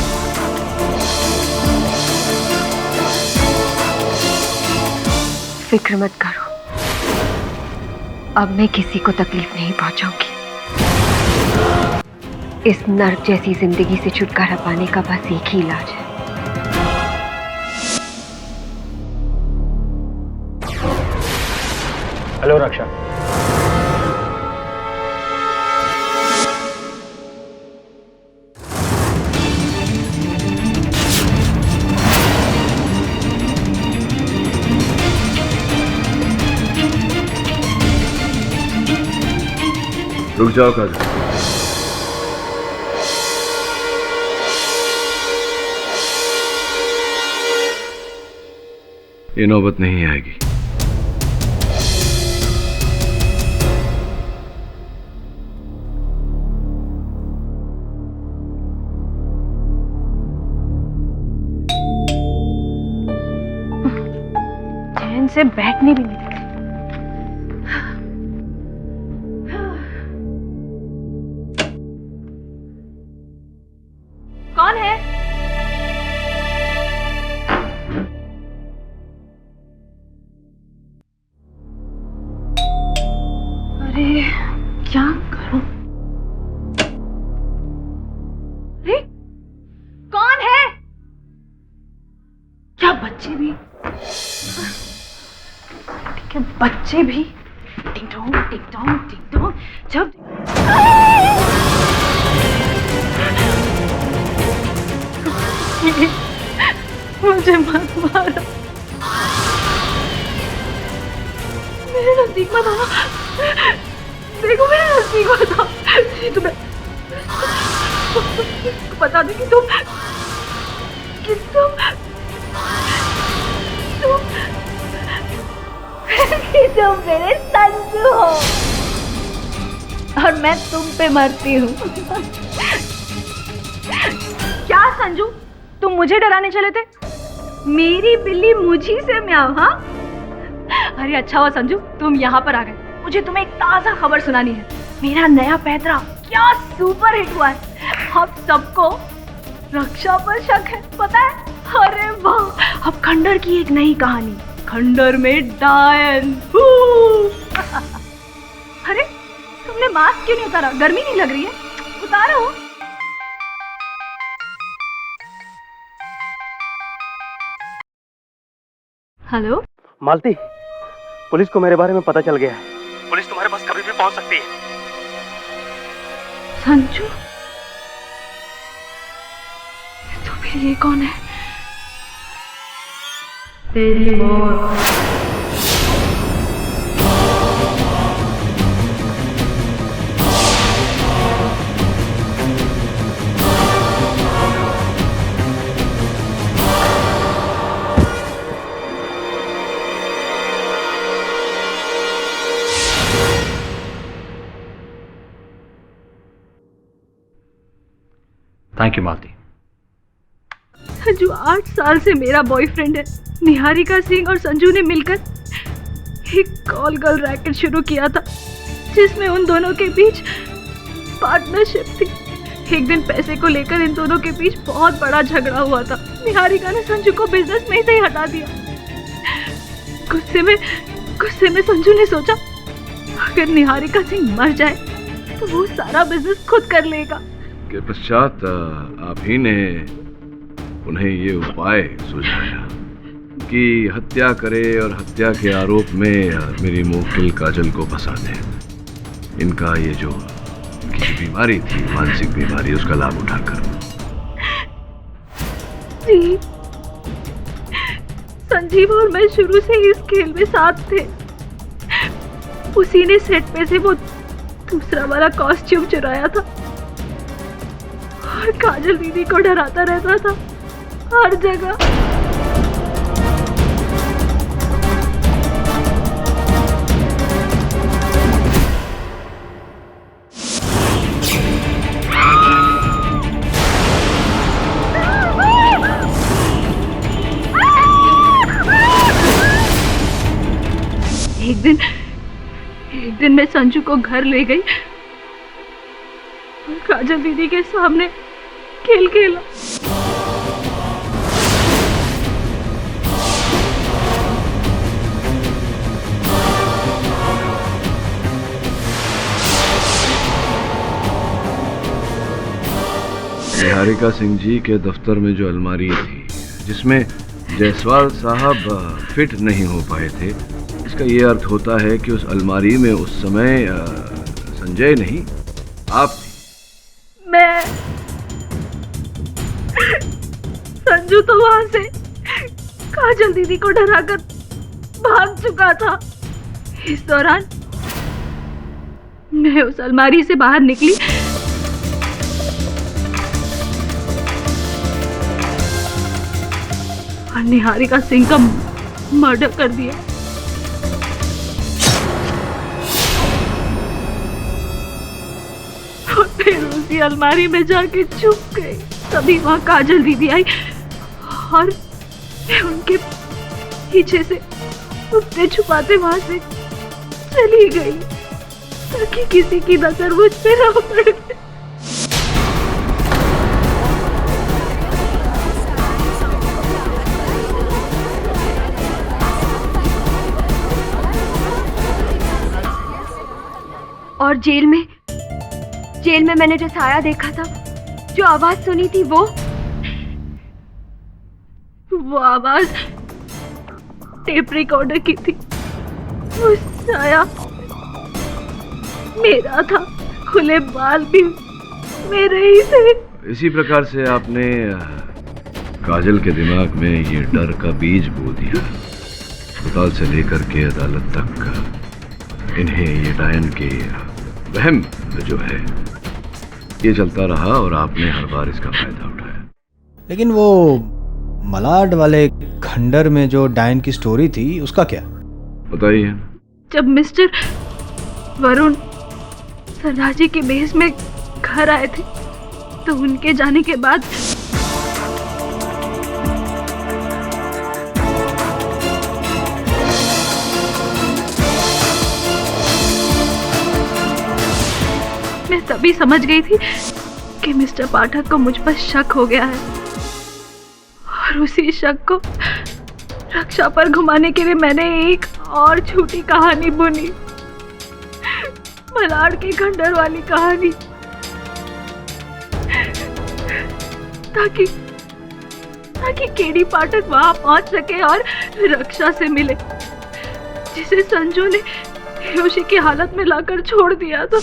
फिक्र मत करो, अब मैं किसी को तकलीफ नहीं पहुंचाऊंगी। इस नर्क जैसी जिंदगी से छुटकारा पाने का बस एक ही इलाज है। हेलो रक्षा। रुक जाओ काजल। ये नौबत नहीं आएगी। चैन से बैठने भी नहीं देते। कौन है? अरे क्या करूं? अरे कौन है? क्या बच्चे भी? ठीक है, बच्चे भी। टिंग टोंग टिंग टोंग टिंग टोंग। जब मुझे मत मारो, मेरे नजदीक मत आना, देखो मेरा नजदीक बता जी, तुम्हें बता दे कि तुम मेरे संजू हो और मैं तुम पे मरती हूँ। क्या संजू, तुम मुझे डराने चले थे? मेरी बिल्ली मुझी से म्याऊं, हाँ? अरे अच्छा हुआ संजू तुम यहाँ पर आ गए। मुझे तुम्हें एक ताजा खबर सुनानी है। मेरा नया पैतरा क्या सुपर हिट हुआ है। अब सबको रक्षा पर शक है, पता है? अरे वाह, अब खंडर की एक नई कहानी, खंडर में डायन। अरे तुमने मास्क क्यों नहीं उतारा? गर्मी नहीं लग रही है? उतारो। हेलो मालती, पुलिस को मेरे बारे में पता चल गया है। पुलिस तुम्हारे पास कभी भी पहुंच सकती है। संजू, तो फिर ये कौन है? तेरी मौत। थैंक यू मालती। संजू 8 साल से मेरा बॉयफ्रेंड है। निहारिका सिंह और संजू ने मिलकर एक कॉल गर्ल रैकेट शुरू किया था, जिसमें उन दोनों के बीच पार्टनरशिप थी। एक दिन पैसे को लेकर इन दोनों के बीच बहुत बड़ा झगड़ा हुआ था। निहारिका ने संजू को बिजनेस में से ही हटा दिया। गुस्से में संजू ने सोचा अगर निहारिका सिंह मर जाए तो वो सारा बिजनेस खुद कर लेगा। के पश्चात आप ही ने उन्हें ये उपाय सुझाया कि हत्या करे और हत्या के आरोप में मेरी मुवक्किल काजल को फंसा दें। इनका ये जो की बीमारी थी, मानसिक बीमारी, उसका लाभ उठाकर। जी, संजीव और मैं शुरू से इस खेल में साथ थे। उसी ने सेट पे से वो दूसरा वाला कॉस्ट्यूम चुराया था और काजल दीदी को डराता रहता था हर जगह। एक दिन मैं संजू को घर ले गई और काजल दीदी के सामने खेल खेला। निहारिका सिंह जी के दफ्तर में जो अलमारी थी जिसमें जायसवाल साहब फिट नहीं हो पाए थे, इसका ये अर्थ होता है कि उस अलमारी में उस समय संजय नहीं, आप थी। मैं संजू तो वहां से काजल दीदी को डराकर भाग चुका था। इस दौरान मैं उस अलमारी से बाहर निकली और निहारिका सिंह का मर्डर कर दिया। और फिर उसी अलमारी में जाके छुप गई। तभी वहां काजल दीदी आई और मैं उनके पीछे से छुपते छुपाते वहां से चली गई ताकि किसी की नजर मुझ पे न पड़े। और जेल में मैंने जो साया देखा था, जो आवाज सुनी थी, वो आवाज टेप रिकॉर्डर की थी। वो साया मेरा था, खुले बाल भी मेरे ही थे। इसी प्रकार से आपने काजल के दिमाग में ये डर का बीज बो दिया। अस्पताल से लेकर के अदालत तक इन्हें ये डायन के वहम जो है ये चलता रहा और आपने हर बार इसका फायदा उठाया। लेकिन वो मलाड वाले खंडर में जो डायन की स्टोरी थी उसका क्या? बताइए। जब मिस्टर वरुण सरदार के बेस में घर आए थे तो उनके जाने के बाद मैं तभी समझ गई थी कि मिस्टर पाठक को मुझ पर शक हो गया है और उसी शक को रक्षा पर घुमाने के लिए मैंने एक और झूठी कहानी बुनी, मलाड के खंडर वाली कहानी, ताकि केडी पाठक वहां पहुंच सके और रक्षा से मिले, जिसे संजू ने बेहोशी की हालत में लाकर छोड़ दिया था।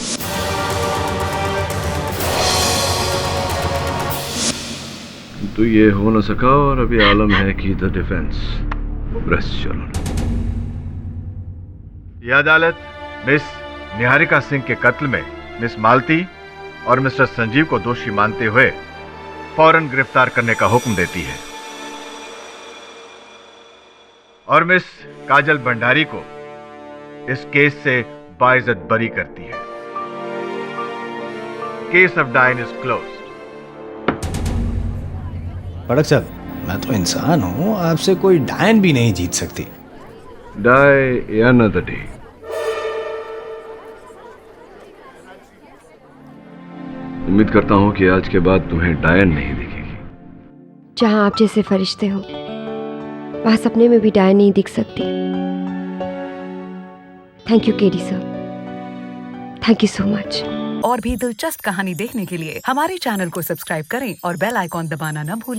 तो ये हो न सका और अभी आलम है कि द डिफेंस प्रेस चलो। यह अदालत मिस निहारिका सिंह के कत्ल में मिस मालती और मिस्टर संजीव को दोषी मानते हुए फौरन गिरफ्तार करने का हुक्म देती है और मिस काजल भंडारी को इस केस से बाइज्जत बरी करती है। केस ऑफ डायन इज क्लोज्ड। पड़क साहब, मैं तो इंसान हूं, आपसे कोई डायन भी नहीं जीत सकती। डाई या न द डे। उम्मीद करता हूं कि आज के बाद तुम्हें डायन नहीं दिखेगी। जहां आप जैसे फरिश्ते हो वहां सपने में भी डायन नहीं दिख सकती। Thank you KD sir, thank you so much. और भी दिलचस्प कहानी देखने के लिए हमारे चैनल को सब्सक्राइब करें और बेल आइकॉन दबाना न भूलें।